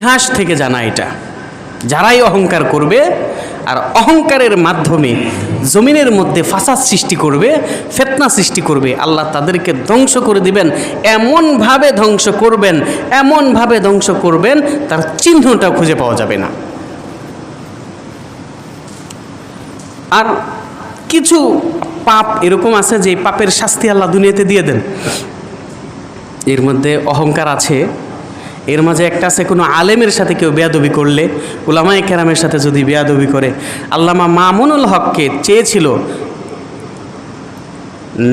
ইতিহাস থেকে জানা এটা, যারাই অহংকার করবে আর অহংকারের মাধ্যমে জমিনের মধ্যে ফাসাদ সৃষ্টি করবে, ফিতনা সৃষ্টি করবে, আল্লাহ তাদেরকে ধ্বংস করে দিবেন। এমনভাবে ধ্বংস করবেন, এমনভাবে ধ্বংস করবেন, তার চিহ্নটাও খুঁজে পাওয়া যাবে না। আর কিছু পাপ এরকম আছে যে পাপের শাস্তি আল্লাহ দুনিয়াতে দিয়ে দেন। এর মধ্যে অহংকার আছে। এর মাঝে একটা আছে, কোনো আলেমের সাথে কেউ বেয়াদবি করলে, উলামায়ে কেরামের সাথে যদি বেয়াদবি করে। আল্লামা মামুনুল হককে চেয়েছিল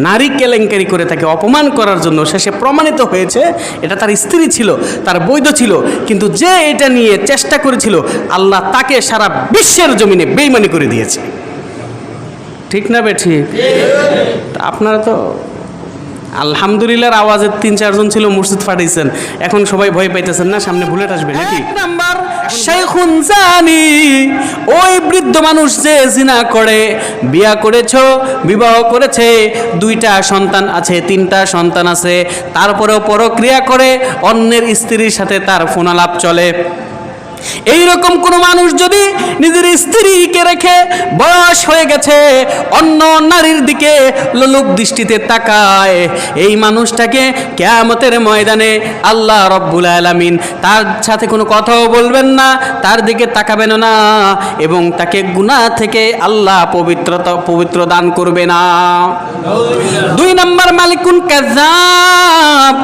নারী কেলেঙ্কারি করে তাকে অপমান করার জন্য, শেষে প্রমাণিত হয়েছে এটা তার স্ত্রী ছিল, তার বৈধ ছিল, কিন্তু যে এটা নিয়ে চেষ্টা করেছিল আল্লাহ তাকে সারা বিশ্বের জমিনে বেঈমানি করে দিয়েছে। ঠিক না বেঠি? আপনারা তো আলহামদুলিল্লাহর আওয়াজে ৩-৪ জন ছিল, মসজিদ ফাটাইছেন, এখন সবাই ভয় পাইতেছেন না সামনে বুলেট আসবে নাকি? এক নাম্বার শাইখুন জানি, ওই বৃদ্ধ মানুষ যে জিনা করে, বিয়া করেছো, বিবাহ করেছে, 2টা সন্তান আছে, 3টা সন্তান আছে, তারপরেও পরক্রিয়া করে, অন্যের স্ত্রীর সাথে তার ফোনালাপ চলে। এইরকম কোন মানুষ যদি নিজের স্ত্রীকে রেখে বয়স হয়ে গেছে অন্য নারীর দিকে লোলুপ দৃষ্টিতে তাকায়, এই মানুষটাকে কিয়ামতের ময়দানে আল্লাহ রব্বুল আলামিন তার সাথে কোনো কথাও বলবেন না, তার দিকে তাকাবেন না, এবং তাকে গুনাহ থেকে আল্লাহ পবিত্র দান করবে না। 2 নাম্বার মালিকুন কাযাব।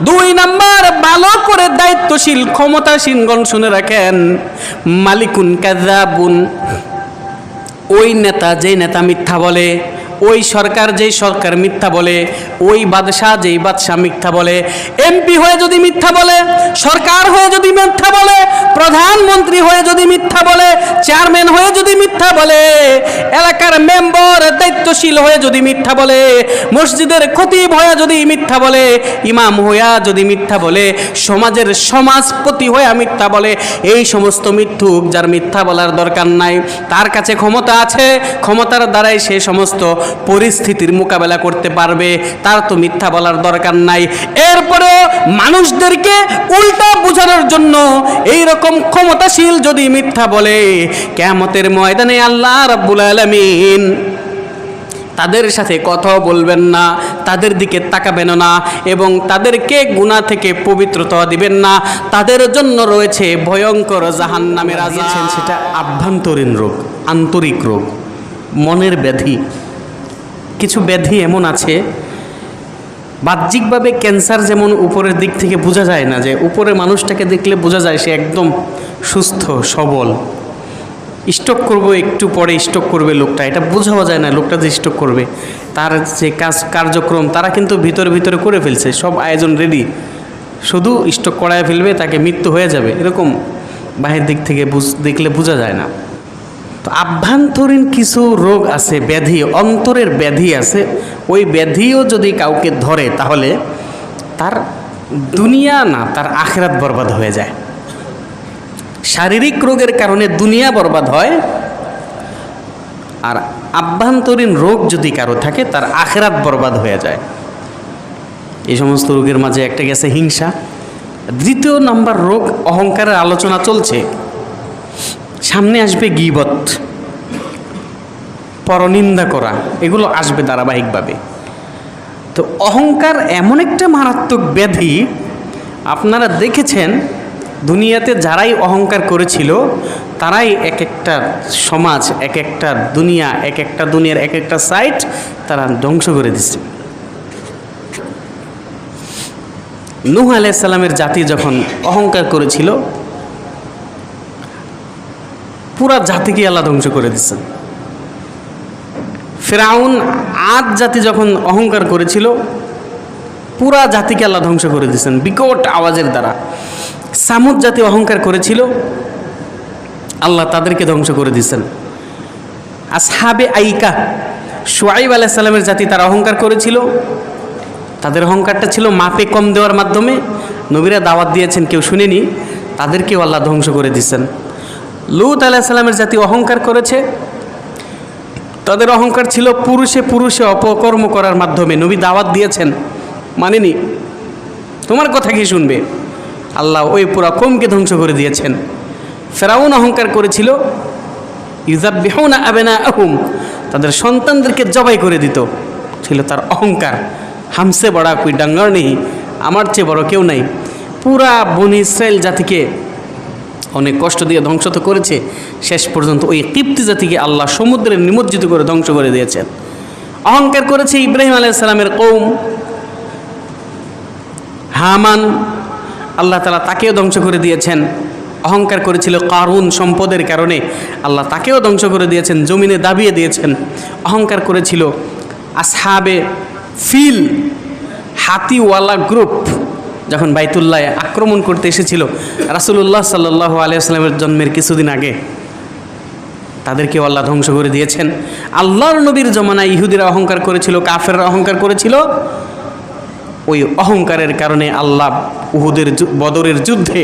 2 নাম্বার, ভালো করে দায়িত্বশীল ক্ষমতাসীনগণ শুনে রাখেন, মালিকুন কাযাবুন, ওই নেতা যেই নেতা মিথ্যা বলে, ওই সরকার যেই সরকার মিথ্যা বলে, ওই বাদশাহ যেই বাদশাহ মিথ্যা বলে, এমপি হয়ে যদি মিথ্যা বলে, সরকার হয়ে যদি মিথ্যা বলে, প্রধানমন্ত্রী হয়ে যদি মিথ্যা বলে, চেয়ারম্যান হয়ে যদি মিথ্যা বলে, এলাকার মেম্বার দায়িত্বশীল হয়ে যদি মিথ্যা বলে, মসজিদের খতিব হয়ে যদি মিথ্যা বলে, ইমাম হইয়া যদি মিথ্যা বলে, সমাজের সমাজপতি হয়ে মিথ্যা বলে, এই সমস্ত মিথ্যুক যার মিথ্যা বলার দরকার নাই, তার কাছে ক্ষমতা আছে, ক্ষমতার দ্বারাই সে সমস্ত পরিস্থিতির মোকাবেলা করতে পারবে, তার তো মিথ্যা বলার দরকার নাই। এরপরেও মানুষদেরকে উল্টা বোঝানোর জন্য এই রকম ক্ষমতাশীল যদি মিথ্যা বলে, কিয়ামতের ময়দানে আল্লাহ রাব্বুল আলামিন তাদের সাথে কথাও বলবেন না, তাদের দিকে তাকাবেন না, এবং তাদেরকে গুনাহ থেকে পবিত্রতা দিবেন না। তাদের জন্য রয়েছে ভয়ঙ্কর জাহান্নামের আযাব। সেটা আভ্যন্তরীণ রোগ, আন্তরিক রোগ, মনের ব্যাধি। কিছু ব্যাধি এমন আছে, বাহ্যিকভাবে ক্যান্সার যেমন উপরের দিক থেকে বোঝা যায় না, যে উপরে মানুষটাকে দেখলে বোঝা যায় সে একদম সুস্থ সবল, স্ট্রোক করবো একটু পরে স্ট্রোক করবে লোকটা, এটা বোঝাও যায় না লোকটা যে স্ট্রোক করবে। তার যে কার্যক্রম তারা কিন্তু ভিতরে করে ফেলছে, সব আয়োজন রেডি, শুধু স্ট্রোক করায় ফেলবে, তাকে মৃত্যু হয়ে যাবে, এরকম বাহির দিক থেকে দেখলে বোঝা যায় না। তো আভ্যন্তরীণ কিছু রোগ আছে, ব্যাধি, অন্তরের ব্যাধি আছে। ওই ব্যাধিও যদি কাউকে ধরে তাহলে তার দুনিয়া না, তার আখিরাত বরবাদ হয়ে যায়। শারীরিক রোগের কারণে দুনিয়া বরবাদ হয়, আর আভ্যন্তরীণ রোগ যদি কারো থাকে তার আখিরাত বরবাদ হয়ে যায়। এই সমস্ত রোগের মাঝে একটা গেছে হিংসা। 2 নম্বর রোগ অহংকারের আলোচনা চলছে, সামনে আসবে গীবত, পরনিন্দা করা, এগুলো আসবে ধারাবাহিকভাবে। তো অহংকার এমন একটা মারাত্মক ব্যাধি, আপনারা দেখেছেন দুনিয়াতে যারাই অহংকার করেছিল তারাই এক একটা সমাজ, এক একটা দুনিয়া, এক একটা দুনিয়ার এক একটা সাইট তারা ধ্বংস করে দিচ্ছে। নূহ আলাইহিস সালামের জাতি যখন অহংকার করেছিল, পুরা জাতিকে আল্লাহ ধ্বংস করে দিচ্ছেন। ফিরআউন আদ জাতি যখন অহংকার করেছিল, পুরা জাতিকে আল্লাহ ধ্বংস করে দিচ্ছেন বিকট আওয়াজের দ্বারা। সামুদ জাতি অহংকার করেছিল, আল্লাহ তাদেরকে ধ্বংস করে দিচ্ছেন। আসহাবে আইকা, শুআইব আলাইহিস সালামের জাতি, তারা অহংকার করেছিল, তাদের অহংকারটা ছিল মাপে কম দেওয়ার মাধ্যমে। নবীরা দাওয়াত দিয়েছেন, কেউ শুনেনি, তাদেরকেও আল্লাহ ধ্বংস করে দিচ্ছেন। লূত আলাইহিস সালামের জাতি অহংকার করেছে, তাদের অহংকার ছিল পুরুষে অপকর্ম করার মাধ্যমে। নবী দাওয়াত দিয়েছেন, মানেনি, তোমার কথা কি শুনবে, আল্লাহ ওই পুরা কওমকে ধ্বংস করে দিয়েছেন। ফেরাউন অহংকার করেছিল, ইউযাববিহুনা আবনাআহুম, তাদের সন্তানদেরকে জবাই করে দিত, ছিল তার অহংকার। হামসে বড়া কোই ডাঙ্গর নেই, আমার চেয়ে বড় কেউ নাই। পুরা বনি ইসরায়েল জাতিকে অনেক কষ্ট দিয়ে ধ্বংস তো করেছে, শেষ পর্যন্ত ওই কিপ্তি জাতিকে আল্লাহ সমুদ্রে নিমজ্জিত করে ধ্বংস করে দিয়েছেন। অহংকার করেছে ইব্রাহিম আলাইহিস সালামের কওম। হামান, আল্লাহ তাআলা তাকেও ধ্বংস করে দিয়েছেন। অহংকার করেছিল কারুন, সম্পদের কারণে আল্লাহ তাকেও ধ্বংস করে দিয়েছেন, জমিনে দাবিয়ে দিয়েছেন। অহংকার করেছিল আসহাবে ফিল, হাতিওয়ালা গ্রুপ, যখন বাইতুল্লাহ আক্রমণ করতে এসেছিল রাসূলুল্লাহ সাল্লাল্লাহু আলাইহি ওয়াসাল্লামের জন্মের কিছুদিন আগে, তাদেরকেও আল্লাহ ধ্বংস করে দিয়েছেন। আল্লাহর নবীর জমানায় ইহুদিরা অহংকার করেছিল, কাফেররা অহংকার করেছিল। ওই অহংকারের কারণে আল্লাহ বদরের যুদ্ধে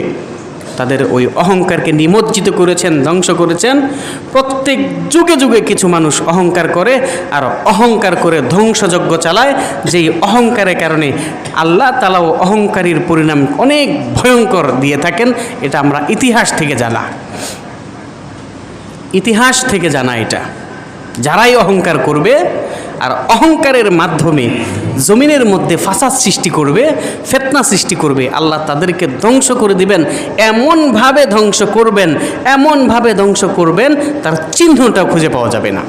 তাদের ওই অহংকারকে নিমজ্জিত করেছেন, ধ্বংস করেছেন। প্রত্যেক যুগে যুগে কিছু মানুষ অহংকার করে আর অহংকার করে ধ্বংসযজ্ঞ চালায়, যেই অহংকারের কারণে আল্লাহ তাআলাও অহংকারীর পরিণাম অনেক ভয়ঙ্কর দিয়ে থাকেন। এটা আমরা ইতিহাস থেকে জানা, ইতিহাস থেকে জানা এটা। যারাই অহংকার করবে আর অহংকারের মাধ্যমে জমিনের মধ্যে ফাসাদ সৃষ্টি করবে, ফিতনা সৃষ্টি করবে, আল্লাহ তাদেরকে ধ্বংস করে দিবেন। এমনভাবে ধ্বংস করবেন, এমনভাবে ধ্বংস করবেন, তার চিহ্নটাও খুঁজে পাওয়া যাবে না।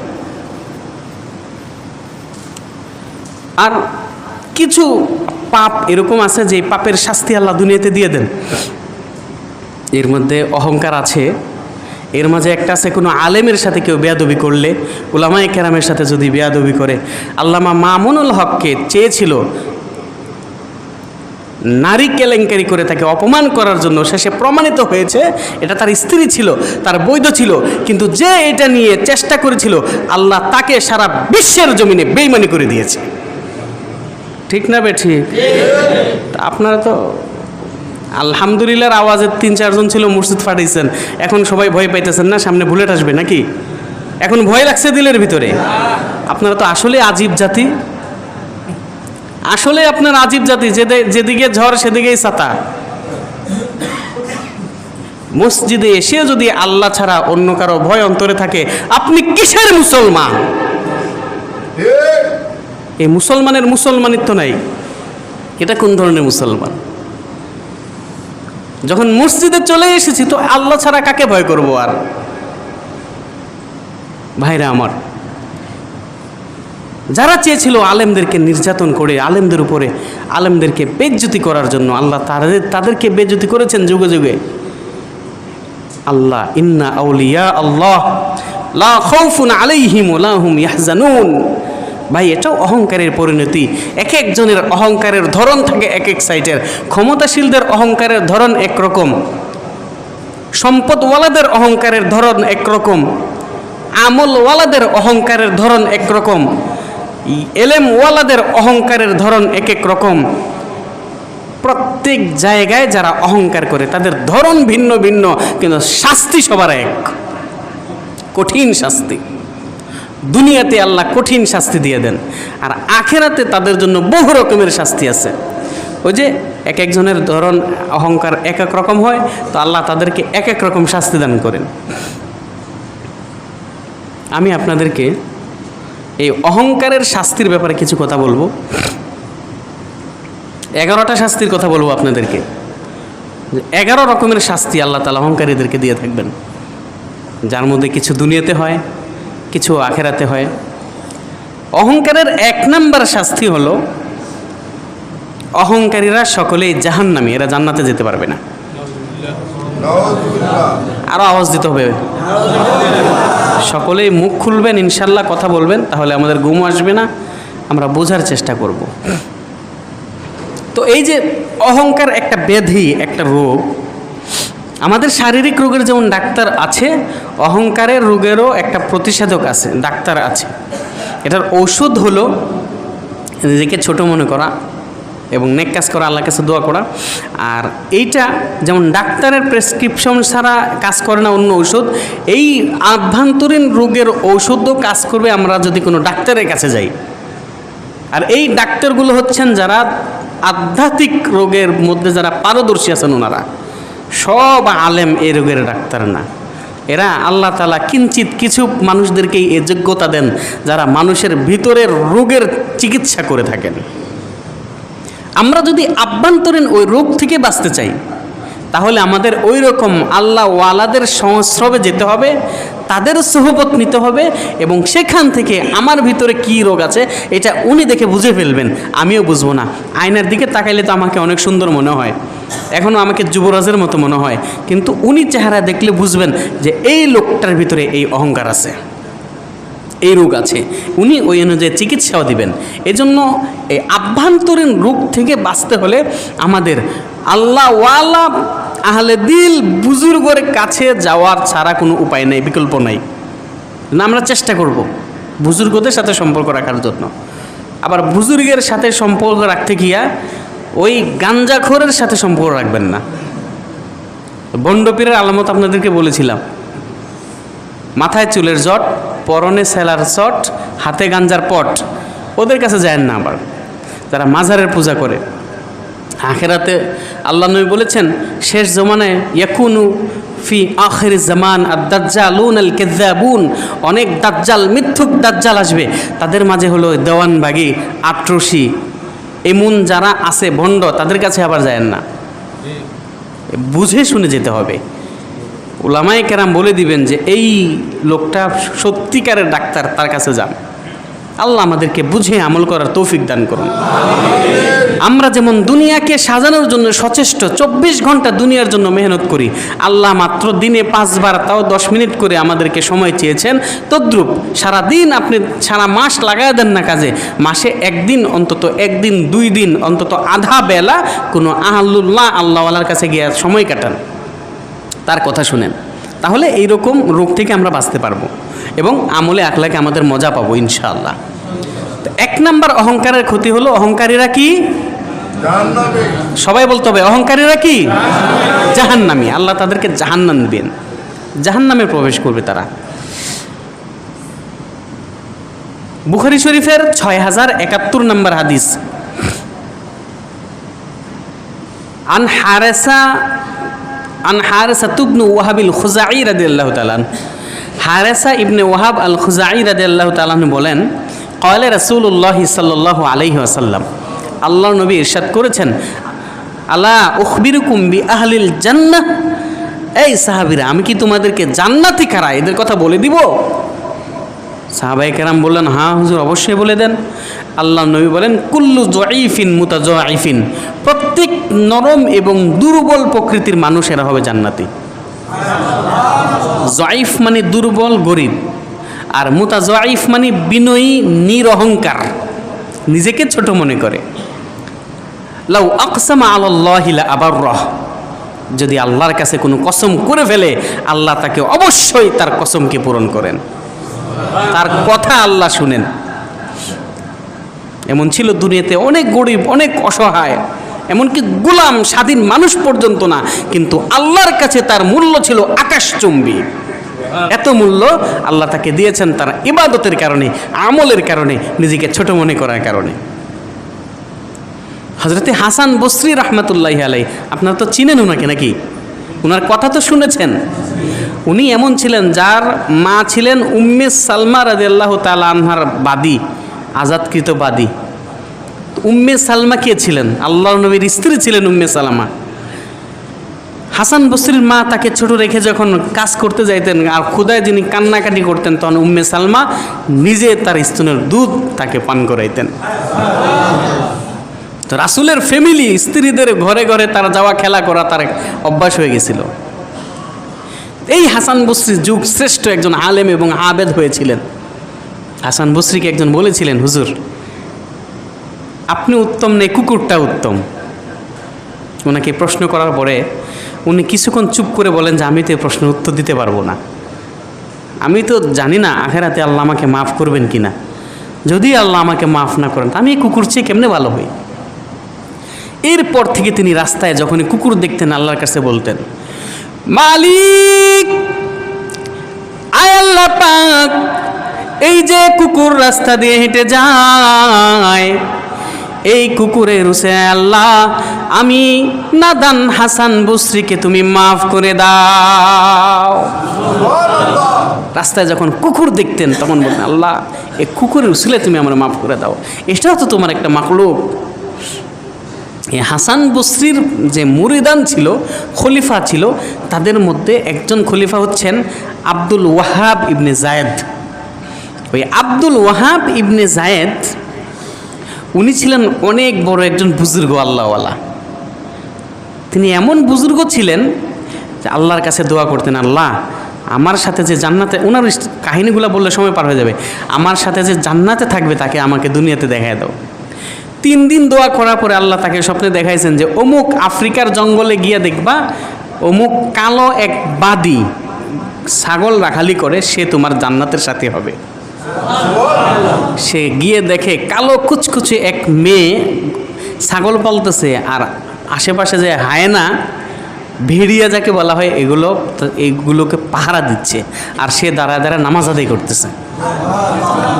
আর কিছু পাপ এরকম আছে যে পাপের শাস্তি আল্লাহ দুনিয়াতে দিয়ে দেন। এর মধ্যে অহংকার আছে। এর মাঝে একটা আছে, কোনো আলেমের সাথে কেউ বেয়াদবি করলে, উলামায়ে কেরামের সাথে যদি বেয়াদবি করে। আল্লামা মামুনুল হককে চেয়েছিল নারী কেলেঙ্কারি করে তাকে অপমান করার জন্য, শেষে প্রমাণিত হয়েছে এটা তার স্ত্রী ছিল, তার বৈধ ছিল, কিন্তু যে এটা নিয়ে চেষ্টা করেছিল আল্লাহ তাকে সারা বিশ্বের জমিনে বেঈমানি করে দিয়েছে। ঠিক না বে ঠিক? আপনারা তো আলহামদুলিল্লাহর আওয়াজের ৩-৪ জন ছিল, মসজিদ ফাটাইছেন, এখন সবাই ভয় পাইতেছেন না সামনে বুলেট আসবে নাকি? এখন ভয় লাগছে দিলের ভিতরে? আপনারা তো আসলে আজীব জাতি, আসলে আপনার আজীব জাতি। যেদিকে ঝড় সেদিকেই ছাতা। মসজিদে এসে যদি আল্লাহ ছাড়া অন্য কারো ভয় অন্তরে থাকে, আপনি কিসের মুসলমান? এই মুসলমানের মুসলমানিত্ব নাই। এটা কোন ধরনের মুসলমান? যখন মসজিদে চলে এসেছি তো আল্লাহ ছাড়া কাকে ভয় করবো? আর ভাইরা আমার, যারা চেয়েছিল আলেমদেরকে নির্যাতন করে, আলেমদের উপরে আলেমদেরকে বেইজ্জতি করার জন্য, আল্লাহ তাদেরকে বেইজ্জতি করেছেন যুগে যুগে। আল্লাহ ইন্না আউলিয়া আল্লাহ লা খাউফুন আলাইহিম ওয়া লা হুম ইয়াহজানুন। ভাই, এটাও অহংকারের পরিণতি। এক একজনের অহংকারের ধরন থাকে এক এক সাইটের। ক্ষমতাশীলদের অহংকারের ধরন একরকম, সম্পদওয়ালাদের অহংকারের ধরন একরকম, আমলওয়ালাদের অহংকারের ধরন একরকম, এলেমওয়ালাদের অহংকারের ধরন এক এক রকম। প্রত্যেক জায়গায় যারা অহংকার করে তাদের ধরন ভিন্ন ভিন্ন, কিন্তু শাস্তি সবার এক, কঠিন শাস্তি। দুনিয়াতে আল্লাহ কঠিন শাস্তি দিয়ে দেন, আর আখেরাতে তাদের জন্য বহু রকমের শাস্তি আছে। ওই যে এক একজনের ধরন অহংকার এক এক রকম হয়, তো আল্লাহ তাদেরকে এক এক রকম শাস্তি দান করেন। আমি আপনাদেরকে এই অহংকারের শাস্তির ব্যাপারে কিছু কথা বলবো। 11টা শাস্তির কথা বলবো আপনাদেরকে। 11 রকমের শাস্তি আল্লাহ তাআলা অহংকারীদেরকে দিয়ে থাকবেন, যার মধ্যে কিছু দুনিয়াতে হয়, কিছু আখেরাতে হয়। অহংকারের 1 নম্বর শাস্তি হলো, অহংকারীরা সকলেই জাহান্নামী, এরা জান্নাতে যেতে পারবে না। আরো আওয়াজ দিতে হবে। সকলেই মুখ খুলবেন, ইনশাল্লাহ কথা বলবেন, তাহলে আমাদের ঘুম আসবে না, আমরা বোঝার চেষ্টা করব। তো এই যে অহংকার একটা ব্যাধি, একটা রোগ। আমাদের শারীরিক রোগের যেমন ডাক্তার আছে, অহংকারের রোগেরও একটা প্রতিষেধক আছে, ডাক্তার আছে। এটার ঔষধ হলো নিজেকে ছোট মনে করা এবং নেক কাজ করা, আল্লাহর কাছে দোয়া করা। আর এইটা যেমন ডাক্তারের প্রেসক্রিপশন ছাড়া কাজ করে না অন্য ঔষধ, এই আভ্যন্তরীণ রোগের ঔষধও কাজ করবে আমরা যদি কোনো ডাক্তারের কাছে যাই। আর এই ডাক্তারগুলো হচ্ছেন যারা আধ্যাত্মিক রোগের মধ্যে যারা পারদর্শী আছেন ওনারা সব আলেম এই রোগের ডাক্তার না। এরা আল্লাহ তাআলা কিঞ্চিত কিছু মানুষদেরকেই এই যোগ্যতা দেন যারা মানুষের ভিতরের রোগের চিকিৎসা করে থাকেন। আমরা যদি আভ্যন্তরীণ ওই রোগ থেকে বাঁচতে চাই তাহলে আমাদের ওই রকম আল্লাহ ওয়ালাদের সংস্রবে যেতে হবে, তাদের সোহবত নিতে হবে, এবং সেখান থেকে আমার ভিতরে কি রোগ আছে এটা উনি দেখে বুঝে ফেলবেন, আমিও বুঝবো না। আয়নার দিকে তাকাইলে তো আমাকে অনেক সুন্দর মনে হয়, এখনও আমাকে যুবরাজের মতো মনে হয়, কিন্তু উনি চেহারা দেখলে বুঝবেন যে এই লোকটার ভিতরে এই অহংকার আছে, এই রোগ আছে, উনি ওই অনুযায়ী চিকিৎসাও দিবেন। এজন্য এই আভ্যন্তরীণ রোগ থেকে বাঁচতে হলে আমাদের আল্লাহ ওয়ালা আহলে দিল বুজুর্গের কাছে যাওয়ার ছাড়া কোনো উপায় নেই, বিকল্প নাই। না, আমরা চেষ্টা করব বুজুর্গদের সাথে সম্পর্ক রাখার জন্য। আবার বুজুর্গের সাথে সম্পর্ক রাখতে গিয়া ওই গাঞ্জাখোরের সাথে সম্পর্ক রাখবেন না। বন্ডপীরের আলামত আপনাদেরকে বলেছিলাম, মাথায় চুলের জট, পরনে সেলার শট, হাতে গাঞ্জার পট, ওদের কাছে যায় না। আবার যারা মাজারের পূজা করে, আখেরাতে আল্লাহ নবী বলেছেন শেষ জমানায় ইয়াকুনু ফি আখির জামান আদ-দাজ্জালুন আল-কাযযাবুন, অনেক দাজ্জাল, মিথ্যুক দাজ্জাল আসবে, তাদের মাঝে হলো দেওয়ানবাগি, আট্রসি, এমন যারা আছে ভণ্ড, তাদের কাছে আবার যায় না, বুঝে শুনে যেতে হবে। উলামায়ে কেরাম বলে দিবেন যে এই লোকটা সত্যিকারের ডাক্তার, তার কাছে যান। আল্লাহ আমাদেরকে বুঝে আমল করার তৌফিক দান করুন। আমরা যেমন দুনিয়াকে সাজানোর জন্য সচেষ্ট, 24 ঘন্টা দুনিয়ার জন্য মেহনত করি, আল্লাহ মাত্র দিনে 5 বার, তাও 10 মিনিট করে আমাদেরকে সময় চেয়েছেন। তদ্রূপ সারাদিন আপনি সারা মাস লাগায় দেন না কাজে, মাসে একদিন অন্তত, একদিন 2 দিন অন্তত আধা বেলা কোনো আহলুল্লাহ আল্লাহওয়ালার কাছে গিয়ে সময় কাটান, তার কথা শুনেন, তাহলে এইরকম রোগ থেকে আমরা বাঁচতে পারবো এবং আমলে আখলাকে আমাদের মজা পাবো ইনশাআল্লাহ। তো 1 নাম্বার অহংকারের ক্ষতি হলো, অহংকারীরা কি? সবাই বলতে হবে, অহংকারীরা কি? জাহান্নামী। আল্লাহ তাদেরকে জাহান্নাম দিবেন, জাহান্নামে প্রবেশ করবে তারা। বুখারী শরীফের 6071 নম্বর হাদিস, আন হারেসা ইবনে ওয়াহাব আল খুজাই রাদিয়াল্লাহু তাআলা, হারেসা ইবনে ওয়াহাব আল খুজাই রাদিয়াল্লাহু তাআলা বলেন, ক্বালা রাসূলুল্লাহ সাল্লাল্লাহু আলাইহি ওয়াসাল্লাম, আল্লাহর নবী ইরশাদ করেছেন, আলা উখবিরুকুম বি আহলিল জান্নাহ, এই সাহাবীরা আমি কি তোমাদেরকে জান্নাতি কারা এদের কথা বলে দিব? সাহাবায়ে কেরাম বললেন, হ্যাঁ হুজুর অবশ্যই বলে দেন। আল্লাহ নবী বলেন, কুল্লু যঈফিন মুতাযাঈফিন, প্রত্যেক নরম এবং দুর্বল প্রকৃতির মানুষেরা হবে জান্নাতি। যঈফ মানে দুর্বল, গরিব, আর মুতাযাঈফ মানে বিনয়ী, নিরহংকার, নিজেকে ছোট মনে করে। লাউ আকসামা আলাল্লাহি লা আবাররাহ, যদি আল্লাহর কাছে কোনো কসম করে ফেলে আল্লাহ তাকে অবশ্যই তার কসমকে পূরণ করেন, তার কথা আল্লাহ শুনেন। এমন ছিল দুনিয়াতে অনেক গরিব, অনেক অসহায়, এমনকি গোলাম, স্বাধীন মানুষ পর্যন্ত না, কিন্তু আল্লাহর কাছে তার মূল্য ছিল আকাশচুম্বী। এত মূল্য আল্লাহ তাকে দিয়েছেন তার ইবাদতের কারণে, আমলের কারণে, নিজেকে ছোট মনে করার কারণে। হযরতে হাসান বসরি রাহমাতুল্লাহি আলাইহি, আপনারা তো চিনেন ওনাকে নাকি? ওনার কথা তো শুনেছেন। উনি এমন ছিলেন যার মা ছিলেন উম্মে সালমা রাদিয়াল্লাহু তাআলা আনহার বাদী, আজাদকৃত বাদী। উম্মে সালমা কে ছিলেন? আল্লাহর নবীর স্ত্রী ছিলেন উম্মে সালমা। হাসান বসরির মা তাকে ছোট রেখে যখন কাজ করতে যাইতেন আর ক্ষুধায় যিনি কান্নাকাটি করতেন, তখন উম্মে সালমা নিজে তার স্তনের দুধ তাকে পান করাইতেন। তো রাসূলের ফ্যামিলি, স্ত্রীদের ঘরে ঘরে তারা যাওয়া, খেলা করা তার অভ্যাস হয়ে গেছিল। এই হাসান বসরি যুগ শ্রেষ্ঠ একজন আলেম এবং আবেদ হয়েছিলেন। হাসান বসরিকে একজন বলেছিলেন, হুজুর আপনি উত্তম নেই, কুকুরটা উত্তম। ওনাকে প্রশ্ন করার পরে উনি কিছুক্ষণ চুপ করে বলেন যে আমি তো এই প্রশ্নের উত্তর দিতে পারবো না, আমি তো জানি না আখেরাতে আল্লাহ আমাকে মাফ করবেন কিনা, যদি আল্লাহ আমাকে মাফ না করেন আমি এই কুকুর চেয়ে কেমনে ভালো হই। এরপর থেকে তিনি রাস্তায় যখনই কুকুর দেখতেন আল্লাহর কাছে বলতেন, মালিক আয় আল্লাহ পাক, এই যে কুকুর রাস্তা দিয়ে হেঁটে যায়, এই কুকুরের রুসে আল্লাহ আমি নাদান হাসান বসরিকে তুমি মাফ করে দাও। রাস্তায় যখন কুকুর দেখতেন তখন বলতেন, আল্লাহ এই কুকুরের উসিলে তুমি আমার মাফ করে দাও, এটাও তো তোমার একটা মাখলুক। এই হাসান বসরির যে মুরিদান ছিল, খলিফা ছিল, তাদের মধ্যে একজন খলিফা হচ্ছেন আব্দুল ওয়াহাব ইবনে জায়েদ। ওই আব্দুল ওয়াহাব ইবনে জায়েদ উনি ছিলেন অনেক বড় একজন বুজুর্গ আল্লাহওয়ালা। তিনি এমন বুজুর্গ ছিলেন যে আল্লাহর কাছে দোয়া করতেন, আল্লাহ আমার সাথে যে জান্নাতে, ওনার কাহিনীগুলো বললে সময় পার হয়ে যাবে, আমার সাথে যে জান্নাতে থাকবে তাকে আমাকে দুনিয়াতে দেখায় দাও। 3 দিন দোয়া করার পরে আল্লাহ তাকে স্বপ্নে দেখাইছেন যে অমুক আফ্রিকার জঙ্গলে গিয়ে দেখবা অমুক কালো এক বাদী ছাগল রাখালি করে, সে তোমার জান্নাতের সাথে হবে। সে গিয়ে দেখে কালো কুচকুচে এক মেয়ে ছাগল পালতেছে, আর আশেপাশে যে হায়না ভেড়িয়া যাকে বলা হয় এইগুলোকে পাহারা দিচ্ছে, আর সে দাঁড়ায় দাঁড়ায় নামাজ আদায় করতেছে।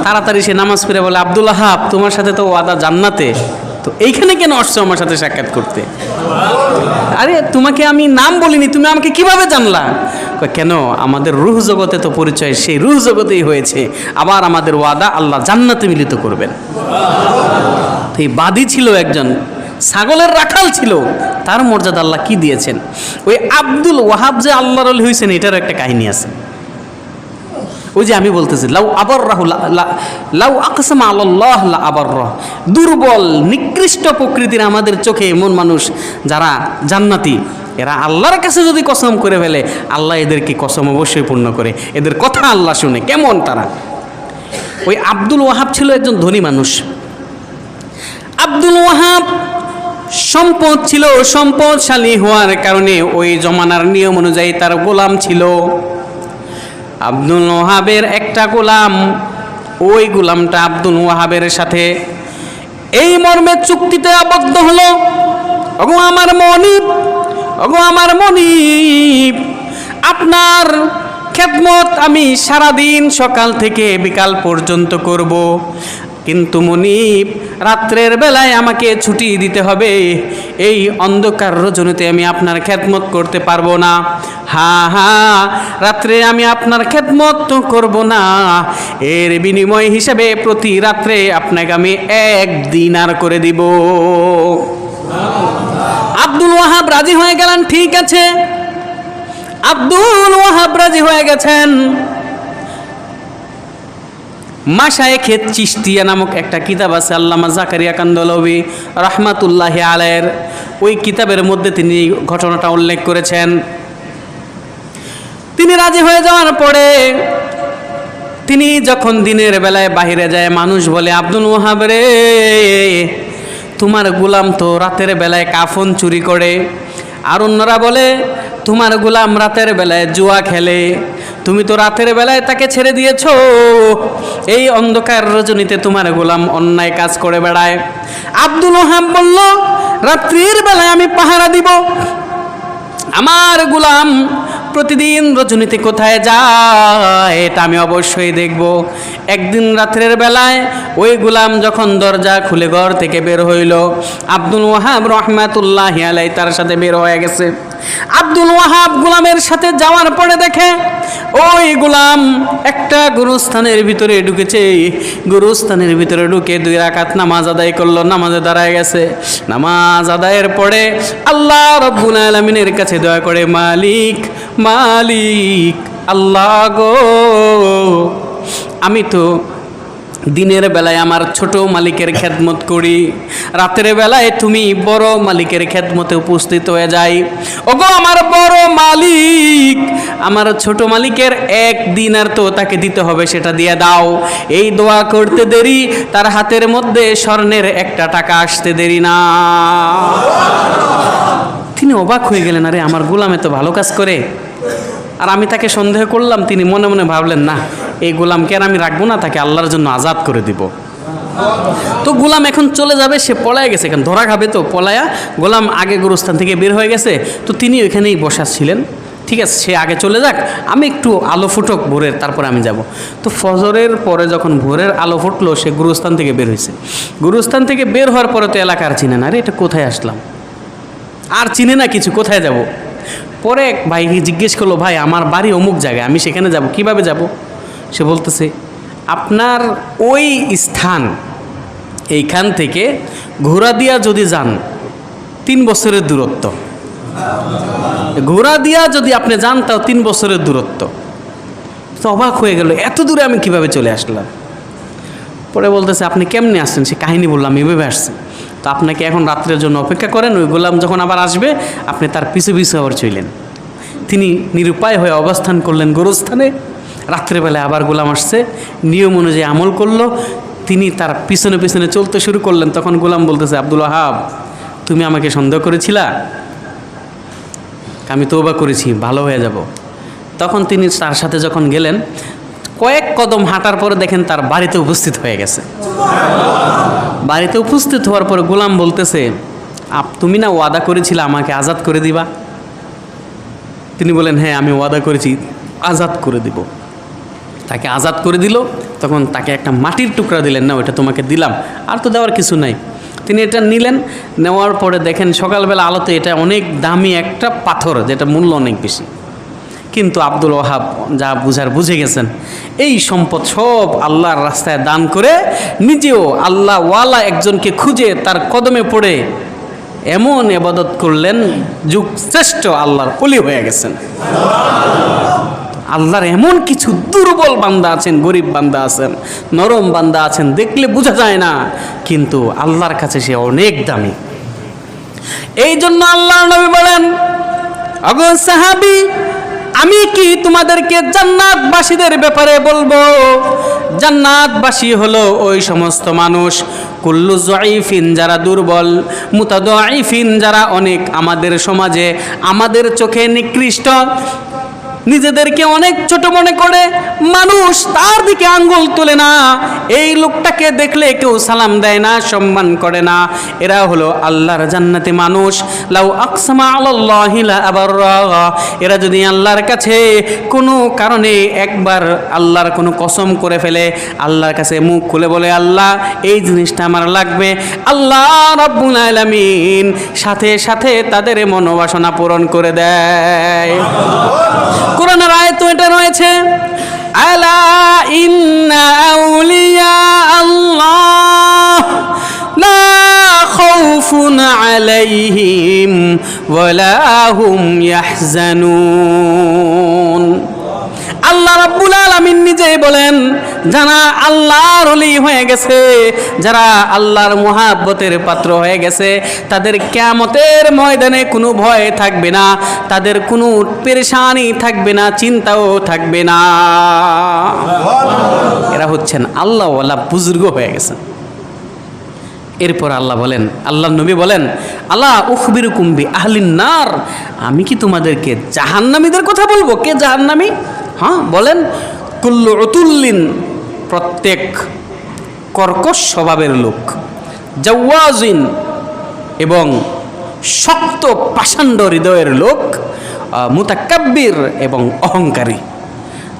তাড়াতাড়ি সে নামাজ পড়ে বলে, আব্দুল ওয়াহাব তোমার সাথে তো ওয়াদা জান্নাতে, তো এইখানে কেন আসছো আমার সাথে সাক্ষাৎ করতে? আরে তোমাকে আমি নাম বলিনি, তুমি আমাকে কিভাবে জানলা? কেন, আমাদের রূহ জগতে তো পরিচয় সেই রূহ জগতেই হয়েছে, আবার আমাদের ওয়াদা আল্লাহ জান্নাতে মিলিত করবেন। এই বাদী ছিল একজন, ছাগলের রাখাল ছিল, তার মর্যাদা আল্লাহ কি দিয়েছেন। ওই আব্দুল ওয়াহাব যে আল্লাহর ওলি হয়েছেন এটারও একটা কাহিনী আছে। ওই যে আমি বলতেছি লাউ আকসামা আলাল্লাহ লা আবাররাহ, দুর্বল নিকৃষ্ট প্রকৃতির আমাদের চোখে এমন মানুষ যারা জান্নাতি, এরা আল্লাহর কাছে যদি কসম করে ফেলে আল্লাহ এদেরকে কসম অবশ্যই পূর্ণ করে, এদের কথা আল্লাহ শুনে। কেমন তারা? ওই আব্দুল ওয়াহাব ছিল একজন ধনী মানুষ। আব্দুল ওয়াহাব সম্পদ ছিল, সম্পদশালী হওয়ার কারণে ওই জমানার নিয়ম অনুযায়ী তার গোলাম ছিল। আব্দুল ওয়াহাবের একটা গোলাম, ওই গোলামটা আব্দুল ওয়াহাবের সাথে এই মর্মে চুক্তিতে আবদ্ধ হলো, ওগো আমার মনিব, ওগো আমার মনিব, আপনার খেদমত আমি সারাদিন সকাল থেকে বিকাল পর্যন্ত করব, কিন্তু মনিব রাত্রের বেলায় আমাকে ছুটি দিতে হবে, এই অন্ধকার রজনীতে আমি আপনার খেদমত করতে পারবো না। রাত্রে আমি আপনার খেদমত তো করবো না, এর বিনিময় হিসেবে প্রতি রাত্রে আপনাকে আমি 1 দিনার করে দিব। আব্দুল ওয়াহাব রাজি হয়ে গেলেন। ঠিক আছে, আব্দুল ওয়াহাব রাজি হয়ে গেছেন। মাশায়েখে চিশতিয়া নামক একটা কিতাব আছে আল্লামা জাকারিয়া কান্দলবি রহমাতুল্লাহি আলাইহির, ওই কিতাবের মধ্যে তিনি ঘটনাটা উল্লেখ করেছেন। তিনি রাজি হয়ে যাওয়ার পরে তিনি যখন দিনের বেলায় বাহিরে যায়, মানুষ বলে, আব্দুল ওয়াহাব রে, তোমার গোলাম তো রাতের বেলায় কাফন চুরি করে, আর অন্যরা বলে তোমার গোলাম রাতের বেলায় জুয়া খেলে, তুমি তো রাতের বেলায় তাকে ছেড়ে দিয়েছো, এই অন্ধকার রজনীতে তোমার গোলাম অন্যায় কাজ করে বেড়ায়। আব্দুল ওয়াহাব বলল, রাত্রির বেলায় আমি পাহারা দিব, আমার গোলাম প্রতিদিন রজনীতে কোথায় যায় এটা আমি অবশ্যই দেখব। একদিন রাত্রের বেলায় ওই গোলাম যখন দরজা খুলে ঘর থেকে বের হইল, আব্দুল ওয়াহাব রহমাতুল্লাহি আলাইহি তার সাথে বের হয়ে গেছে। আব্দুল ওয়াহাব গোলামের সাথে যাওয়ার পরে দেখে ওই গোলাম একটা গুরুস্থানের ভিতরে ঢুকেছে। গুরুস্থানের ভিতরে ঢুকে 2 রাকাত নামাজ আদায় করলো, নামাজে দাঁড়ায় গেছে। নামাজ আদায়ের পরে আল্লাহ রব্বুল আলামিনের কাছে দোয়া করে, মালিক মালিক আল্লাহ গো, আমি তো দিনের বেলায় আমার ছোট মালিকের খেদমত করি, রাতের বেলায় তুমি বড় মালিকের খেদমতে উপস্থিত হয়ে যাই। ওগো আমার বড় মালিক, আমার ছোট মালিকের 1 দিনার তো তাকে দিতে হবে, সেটা দিয়ে দাও। এই দোয়া করতে দেরি, তার হাতের মধ্যে স্বর্ণের 1টা টাকা আসতে দেরি না। তিনি অবাক হয়ে গেলেন, আরে আমার গোলাম এত ভালো কাজ করে, আর আমি তাকে সন্দেহ করলাম। তিনি মনে মনে ভাবলেন, না, এই গোলামকে আর আমি রাখবো না, তাকে আল্লাহর জন্য আজাদ করে দিব। তো গোলাম এখন চলে যাবে, সে পলায় গেছে, এখন ধরা খাবে, তো পলায়া গোলাম আগে গুরুস্থান থেকে বের হয়ে গেছে। তো তিনি ওইখানেই বসা ছিলেন। ঠিক আছে, সে আগে চলে যাক, আমি একটু আলো ফুটুক ভোরের, তারপরে আমি যাব। তো ফজরের পরে যখন ভোরের আলো ফুটলো, সে গুরুস্থান থেকে বের হয়েছে। গুরুস্থান থেকে বের হওয়ার পরে তো এলাকার চিনে না, আরে এটা কোথায় আসলাম, আর চিনে না কিছু, কোথায় যাব। পরে এক ভাইকে জিজ্ঞেস করলো, ভাই আমার বাড়ি অমুক জায়গায়, আমি সেখানে যাব, কিভাবে যাব? সে বলতেছে, আপনার ওই স্থান, এইখান থেকে ঘোড়া দিয়া যদি যান 3 বছরের দূরত্ব, ঘোড়া দিয়া যদি আপনি যান তাও 3 বছরের দূরত্ব। তো অবাক হয়ে গেল, এত দূরে আমি কিভাবে চলে আসলাম। পরে বলতেছে, আপনি কেমনে আসছেন? সে কাহিনী বললাম, এভাবে আসছেন। তো আপনাকে এখন রাত্রের জন্য অপেক্ষা করেন, ওই গোলাম যখন আবার আসবে আপনি তার পিছু পিছু আবার চললেন। তিনি নিরুপায় হয়ে অবস্থান করলেন গোরস্থানে। রাত্রেবেলায় আবার গোলাম আসছে, নিয়ম অনুযায়ী আমল করলো, তিনি তার পিছনে পিছনে চলতে শুরু করলেন। তখন গোলাম বলতেছে, আব্দুল ওয়াহাব, তুমি আমাকে সন্দেহ করেছিলা, আমি তওবা করেছি, ভালো হয়ে যাব। তখন তিনি তার সাথে যখন গেলেন, কয়েক কদম হাঁটার পরে দেখেন তার বাড়িতে উপস্থিত হয়ে গেছে। বাড়িতে উপস্থিত হওয়ার পরে গোলাম বলতেছে, তুমি না ওয়াদা করেছিলে আমাকে আজাদ করে দিবা? তিনি বলেন, হ্যাঁ আমি ওয়াদা করেছি, আজাদ করে দিব। তাকে আজাদ করে দিল। তখন তাকে একটা মাটির টুকরা দিলেন, না ওটা তোমাকে দিলাম, আর তো দেওয়ার কিছু নাই। তিনি এটা নিলেন, নেওয়ার পরে দেখেন সকালবেলা আলোতে এটা অনেক দামি একটা পাথর, যেটা মূল্য অনেক বেশি। কিন্তু আব্দুল ওয়াহাব যা বুঝার বুঝে গেছেন, এই সম্পদ সব আল্লাহর রাস্তায় দান করে নিজেও আল্লাহ ওয়ালা একজনকে খুঁজে তার কদমে পড়ে এমন ইবাদত করলেন, যুগ শ্রেষ্ঠ আল্লাহর ওলি হয়ে গেছেন। আল্লাহর এমন কিছু দুর্বল বান্দা আছেন, গরিব বান্দা আছেন, নরম বান্দা আছেন, দেখলে বোঝা যায় না, কিন্তু আল্লাহর কাছে সে অনেক দামি। এই জন্য আল্লাহর নবী বলেন, ওগো সাহাবী, আমি কি তোমাদেরকে জান্নাতবাসীদের ব্যাপারে বলবো? জান্নাতবাসী হলো ওই সমস্ত মানুষ, কুল্লু যায়িফিন, যারা দুর্বল, মুতাদাইফিন, যারা অনেক আমাদের সমাজে আমাদের চোখে নিকৃষ্ট, নিজেদেরকে অনেক ছোট মনে করে, মানুষ তার দিকে আঙ্গুল তোলে না, এই লোকটাকে দেখলে কেউ সালাম দেয় না, সম্মান করে না, এরা হলো আল্লাহর জান্নাতি মানুষ। লাউ আকসামা আলাল্লাহি লা আবাররা, এরা যদি আল্লাহর কাছে কোনো কারণে একবার আল্লাহর কোনো কসম করে ফেলে, আল্লাহর কাছে মুখ খুলে বলে, আল্লাহ এই জিনিসটা আমার লাগবে, আল্লাহ রাব্বুল আলামিন সাথে সাথে তাদের মনোবাসনা পূরণ করে দেয়। কোরআনের আয়াত এটা রয়েছে, আলা ইন্না আউলিয়া আল্লাহ লা খাউফুন আলাইহিম ওয়ালা হুম ইয়াহজানুন। আল্লাহ রাব্বুল আলামিন নিজেই বলেন, যারা আল্লাহর ওলি হয়ে গেছে, যারা আল্লাহর মুহাব্বতের পাত্র হয়ে গেছে, তাদের কিয়ামতের ময়দানে কোনো ভয় থাকবে না, তাদের কোনো পেরেশানি থাকবে না, চিন্তাও থাকবে না। এরা হচ্ছেন আল্লাহওয়ালা বুজুর্গ হয়ে গেছেন। এরপর আল্লাহ বলেন, আল্লাহ নবী বলেন, আল্লাহ উখবিরুকুম বি আহলিন নার, আমি কি তোমাদেরকে জাহান্নামীদের কথা বলবো? কে জাহান্নামী? হ্যাঁ বলেন, কুল্লু উতুল্লিন, প্রত্যেক কর্কশ স্বভাবের লোক, জাওয়াজিন, এবং শক্ত পাষাণ্ড হৃদয়ের লোক, মুতাকাব্বির, এবং অহংকারী,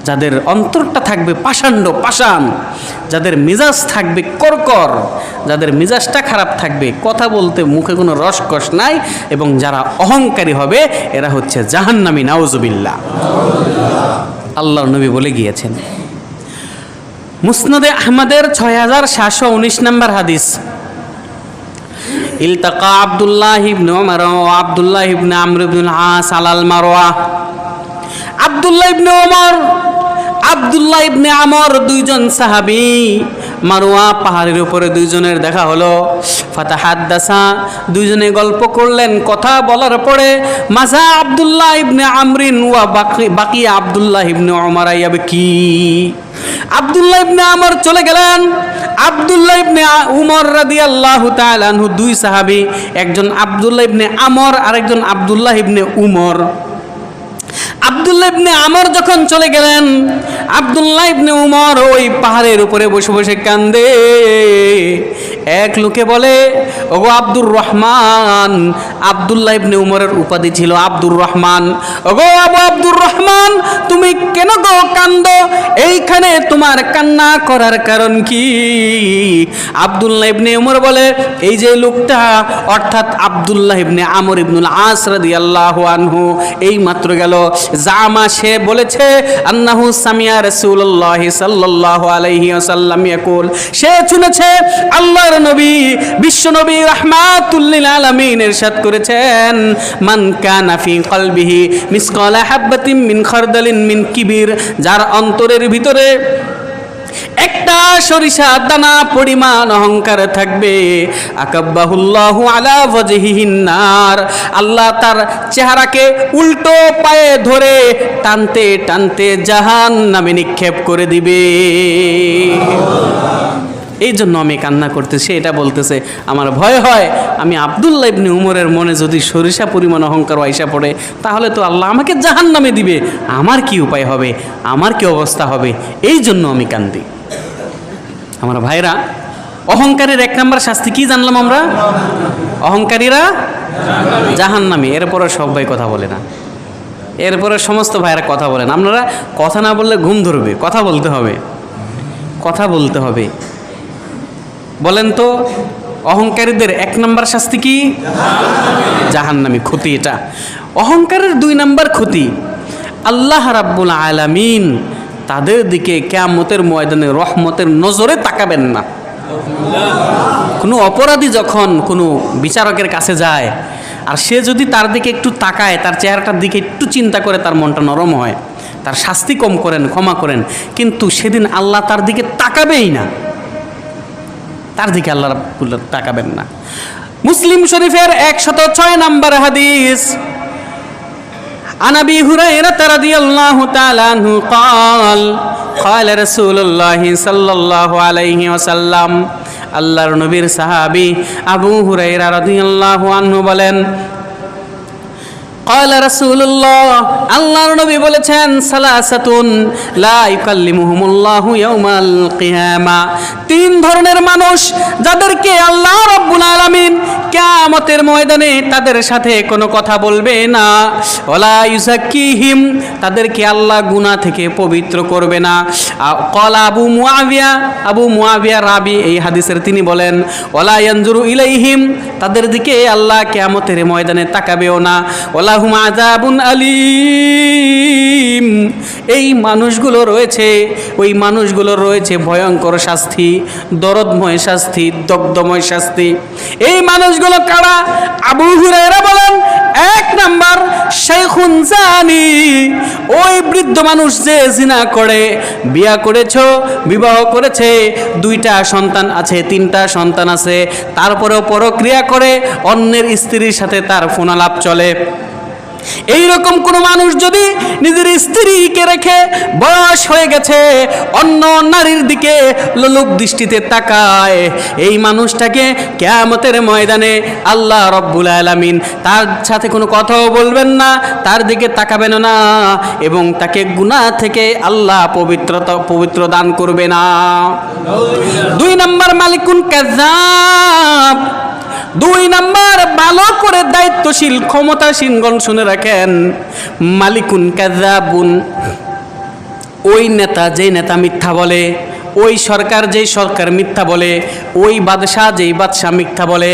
যাদের অন্তরটা থাকবে পাষাণ্ড পাষাণ, যাদের মেজাজ থাকবে করকর, যাদের মেজাজটা খারাপ থাকবে, কথা বলতে মুখে কোনো রসকস নাই, এবং যারা অহংকারী হবে এরা হচ্ছে জাহান্নামী, নাউজুবিল্লাহ। আল্লাহর নবী বলে গিয়েছেন। মুসনাদে আহমদের 6719 নম্বর হাদিস, ইলতাকা আব্দুল্লাহ ইবনে উমর ও আব্দুল্লাহ ইবনে আমর ইবনুল আস আলাল মারওয়া। আব্দুল্লাহ ইবনে উমর, আব্দুল্লাহ ইবনে আমর, দুইজন সাহাবী, মারওয়া পাহাড়ের উপরে দুইজনের দেখা হলো। ফাতাহাদ্দাসা, দুইজনে গল্প করলেন। কথা বলার পরে মাজা আব্দুল্লাহ ইবনে আমরিন ওয়া বাকি আব্দুল্লাহ ইবনে উমর ইয়াবকি, আব্দুল্লাহ ইবনে আমর চলে গেলেন। আব্দুল্লাহ ইবনে উমর রাদিয়াল্লাহু তাআলা আনহু, দুই সাহাবী, একজন আব্দুল্লাহ ইবনে আমর, আরেকজন আব্দুল্লাহ ইবনে উমর। আব্দুল্লাহ ইবনে আমর যখন চলে গেলেন, আব্দুল্লাহ ইবনে উমর ওই পাহাড়ের উপরে বসে বসে কান্দে। এক লোকে বলে, ওগো আব্দুর রহমান, আব্দুল্লাহ ইবনে উমরের উপাধি ছিল আব্দুর রহমান, ওগো আবু আব্দুর রহমান, তুমি কেন গো কান্দো? এইখানে তোমার কান্না করার কারণ কি? আব্দুল্লাহ ইবনে উমর বলে, এই যে লোকটা অর্থাৎ আব্দুল্লাহ ইবনে আমর ইবনুল আস রাদিয়াল্লাহু আনহু এই মাত্র গেল, জামা সে বলেছে আন্নাহু সামিয়া রাসূলুল্লাহ সাল্লাল্লাহু আলাইহি ওয়াসাল্লাম ইয়াকুল, সে শুনেছে আল্লাহর নবী বিশ্ব নবী রাহমাতুল লিল আলামিন ইরশাদ করেছেন, মান কানা ফি কলবিহি মিসকালা হাববাতিন মিন খারদালিন মিন কিবির, যার অন্তরের ভিতরে একটা সরিষা দানা পরিমাণ অহংকার থাকবে, আকাব্বাহুল্লাহু আলা ওয়াজহিহিন নার, আল্লাহ তার চেহারাকে উল্টো পায়ে ধরে টানতে টানতে জাহান্নামে নিক্ষেপ করে দিবে। এই জন্য আমি কান্না করতেছি, এটা বলতেছে আমার ভয় হয় আমি আব্দুল্লাহ ইবনে উমরের মনে যদি সরিষা পরিমাণ অহংকার আইসা পড়ে তাহলে তো আল্লাহ আমাকে জাহান্নামে দিবে, আমার কি উপায় হবে, আমার কি অবস্থা হবে, এই জন্য আমি কান্দি। আমার ভাইরা, অহংকারের এক নম্বর শাস্তি কি জানলাম আমরা? অহংকারীরা জাহান্নামী। এরপরে সব ভাই কথা বলে না, এরপরে সমস্ত ভাইরা কথা বলেন। আপনারা কথা না বললে ঘুম ধরবে, কথা বলতে হবে, কথা বলতে হবে। বলেন তো অহংকারীদের এক নম্বর শাস্তি কি? জাহান্নামী। ক্ষতি এটা। অহংকারের দুই নম্বর ক্ষতি, আল্লাহ রাব্বুল আলামিন তাদের দিকে কিয়ামতের ময়দানে রহমতের নজরে তাকাবেন না। কোনো অপরাধী যখন কোনো বিচারকের কাছে যায় আর সে যদি তার দিকে একটু তাকায়, তার চেহারাটার দিকে একটু চিন্তা করে, তার মনটা নরম হয়, তার শাস্তি কম করেন, ক্ষমা করেন, কিন্তু সেদিন আল্লাহ তার দিকে তাকাবেই না, তার দিকে আল্লাহ তাকাবেন না। মুসলিম শরীফের 106 নম্বর হাদিস, عن أبي هريرة رضي الله تعالى عنه قال قال رسول الله صلى الله عليه وسلم, আল্লাহর নবীর সাহাবী আবু হুরায়রা রাদিয়াল্লাহু আনহু বলেন, قال رسول الله, আল্লাহর নবী বলেছেন, সালাসাতুন লা ইউকাল্লিমুহুমুল্লাহু ইয়াউমাল কিয়ামা, তিন ধরনের মানুষ যাদেরকে আল্লাহ রাব্বুল আলামিন কিয়ামতের ময়দানে তাদের সাথে কোনো কথা বলবে না, ওয়ালা ইউযাক্কিহিম, তাদেরকে আল্লাহ গুনাহ থেকে পবিত্র করবে না। ক্বালা আবু মুআবিয়া রাবি এই হাদিসের তিনি বলেন, ওয়ালা ইয়ানজুরু ইলাইহিম, তাদের দিকে আল্লাহ কিয়ামতের ময়দানে তাকাবেও না। ওয়ালা হুম আযাবুন আলীম, এই মানুষগুলো রয়েছে, ওই মানুষগুলোর রয়েছে ভয়ঙ্কর শাস্তি, দরদময় শাস্তি, দগ্ধময় শাস্তি। এই মানুষগুলো কারা? আবু হুরায়রা বলেন, এক নাম্বার শাইখুন জানি, ওই বৃদ্ধ মানুষ যে জিনা করে, বিয়া করেছো, বিবাহ করেছে, 2টা সন্তান আছে, 3টা সন্তান আছে, তারপরেও পরক্রিয়া করে, অন্যের স্ত্রীর সাথে তার ফোনালাপ চলে। এইরকম কোন মানুষ যদি নিজের স্ত্রীকে রেখে বয়স হয়ে গেছে অন্য নারীর দিকে লোলুপ দৃষ্টিতে তাকায়, এই মানুষটাকে কিয়ামতের ময়দানে আল্লাহ রাব্বুল আলামিন তার সাথে কোনো কথাও বলবেন না, তার দিকে তাকাবেন না, এবং তাকে গুনাহ থেকে আল্লাহ পবিত্র দান করবে না। 2 নম্বর মালিকুন কাযাব, 2 নম্বর ভালো করে দায়িত্বশীল ক্ষমতাসীনগণ শুনে রাখেন, মালিকুন কাযাবুন, ওই নেতা যেই নেতা মিথ্যা বলে, ওই সরকার যেই সরকার মিথ্যা বলে, ওই বাদশাহ যেই বাদশাহ মিথ্যা বলে,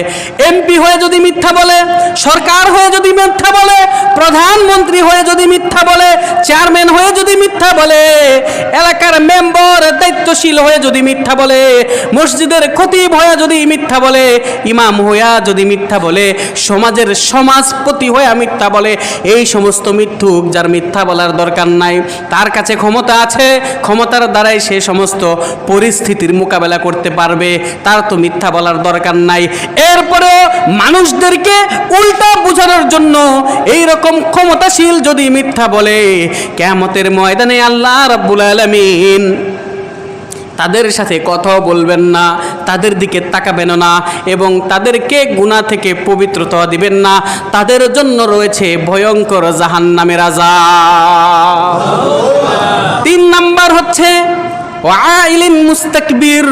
এমপি হয়ে যদি মিথ্যা বলে, সরকার হয়ে যদি মিথ্যা বলে, প্রধানমন্ত্রী হয়ে যদি মিথ্যা বলে, চেয়ারম্যান হয়ে যদি মিথ্যা বলে, এলাকার মেম্বার দায়িত্বশীল হয়ে যদি মিথ্যা বলে, মসজিদের খতিব হয়ে যদি মিথ্যা বলে, ইমাম হইয়া যদি মিথ্যা বলে, সমাজের সমাজপতি হয়ে মিথ্যা বলে, এই সমস্ত মিথ্যুক যার মিথ্যা বলার দরকার নাই, তার কাছে ক্ষমতা আছে, ক্ষমতার দ্বারাই সে সমস্ত পরিস্থিতির মোকাবেলা করতে পারবে, তার তো মিথ্যা বলার দরকার নাই। এরপরেও মানুষদেরকে উল্টা বোঝানোর জন্য এই রকম ক্ষমতাশীল যদি মিথ্যা বলে, কিয়ামতের ময়দানে আল্লাহ রাব্বুল আলামিন তাদের সাথে কথাও বলবেন না, তাদের দিকে তাকাবেন না, এবং তাদেরকে গুনাহ থেকে পবিত্রতা দিবেন না। তাদের জন্য রয়েছে ভয়ঙ্কর জাহান্নামের আযাব। 3 নাম্বার হচ্ছে ওয়াইলিন মুস্তাকবির,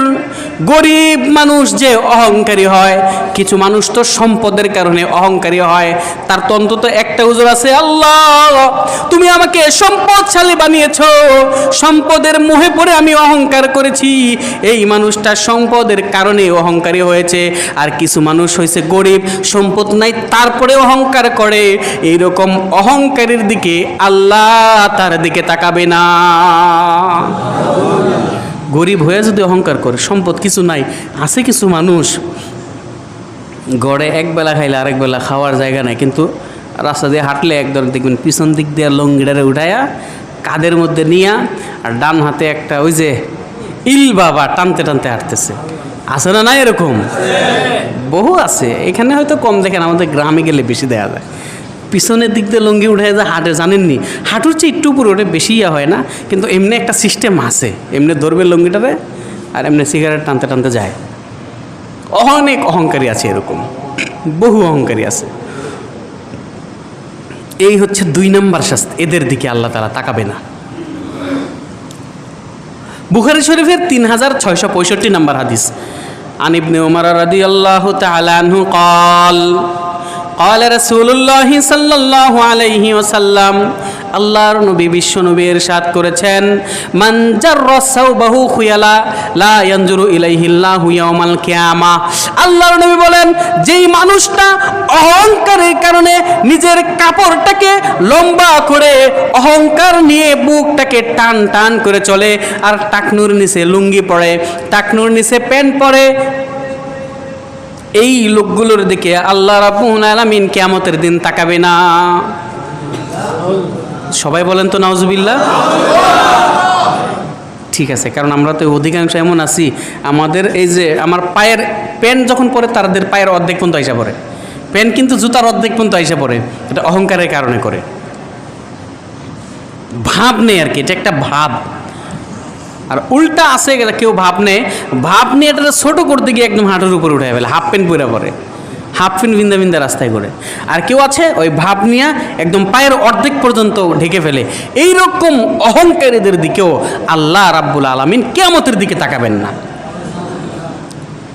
গরিব মানুষ যে অহংকারী হয়, কিছু মানুষ তো সম্পদের কারণে অহংকারী হয়। তার তো অন্তত একটা হুজুর আছে, আল্লাহ তুমি আমাকে সম্পদশালী বানিয়েছো, সম্পদের মোহে পড়ে আমি অহংকার করেছি, এই মানুষটা সম্পদের কারণে অহংকারী হয়েছে। আর কিছু মানুষ হয়েছে গরিব, সম্পদ নাই তারপরে অহংকার করে, এইরকম অহংকারীর দিকে আল্লাহ তার দিকে তাকাবে না। গরিব হয়ে যদি অহংকার করে, সম্পদ কিছু নাই, আছে কিছু মানুষ গড়ে একবেলা খাইলে আরেক বেলা খাওয়ার জায়গা নাই, কিন্তু রাস্তা দিয়ে হাঁটলে একদম দেখবেন পিছন দিক দিয়ে লঙ্গিটারে উঠাইয়া কাদের মধ্যে নিয়া আর ডান হাতে একটা ওই যে ইল বাবা টানতে টানতে হাঁটতেছে। আছে না না এরকম? বহু আছে। এখানে হয়তো কম দেখেন, আমাদের গ্রামে গেলে বেশি দেখা যায়। পিছনের দিক দিয়ে লুঙ্গি উঠে যায় হাঁটে, জানেননি হাঁটুর চেয়ে একটু উপরে ওঠে, বেশি হয় না, কিন্তু এমনি একটা সিস্টেম আছে, এমনি ধরবে লুঙ্গিটারে আর এমনি সিগারেট টানতে টানতে যায়। অনেক অহংকারী আছে এরকম, বহু অহংকারী আছে। এই হচ্ছে 2 নম্বর শাস্তি, এদের দিকে আল্লাহ তাআলা তাকাবে না। বুখারী শরীফের 3665 নম্বর হাদিস, আন ইবনে উমর রাদিয়াল্লাহু তাআলা আনহু قال قال رسول الله صلى الله عليه وسلم, আল্লাহর নবী বিশ্ব নবী ইরশাদ করেছেন, মান জাররা সাওবাহু খুয়ালা লা ইয়ানজুরু ইলাইহি আল্লাহু ইয়াউমাল কিয়ামা। আল্লাহর নবী বলেন, যেই মানুষটা অহংকারের কারণে নিজের কাপড়টাকে লম্বা করে অহংকার নিয়ে বুকটাকে টান টান করে চলে, আর টাকনুর নিচে লুঙ্গি পরে, টাকনুর নিচে প্যান্ট পরে, এই লোকগুলোর দিকে আল্লাহ রাব্বুল আলামিন কিয়ামতের দিন তাকাবে না। সবাই বলেন তো নাউজুবিল্লাহ। ঠিক আছে, কারণ আমরা তো অধিকাংশ এমন আছি, আমাদের এই যে আমার পায়ের প্যান্ট যখন পরে তাদের পায়ের অর্ধেক পর্যন্ত আইসা পড়ে, প্যান্ট কিন্তু জুতার অর্ধেক পর্যন্ত আইসা পড়ে। এটা অহংকারের কারণে করে, ভাব নেই আর কি, এটা একটা ভাব। আর উল্টা আছে, কেউ ভাব নেই, ভাব নিয়ে এটা ছোট করতে গিয়ে একদম হাঁটুর উপরে উঠে ফেলে, হাফ প্যান্ট পরে পরে, হাফ প্যান্ট বিন্দা বিন্দা রাস্তায় করে। আর কেউ আছে ওই ভাব নিয়ে একদম পায়ের অর্ধেক পর্যন্ত ঢেকে ফেলে। এইরকম অহংকারীদের দিকেও আল্লাহ রাব্বুল আলামিন কিয়ামতের দিকে তাকাবেন না।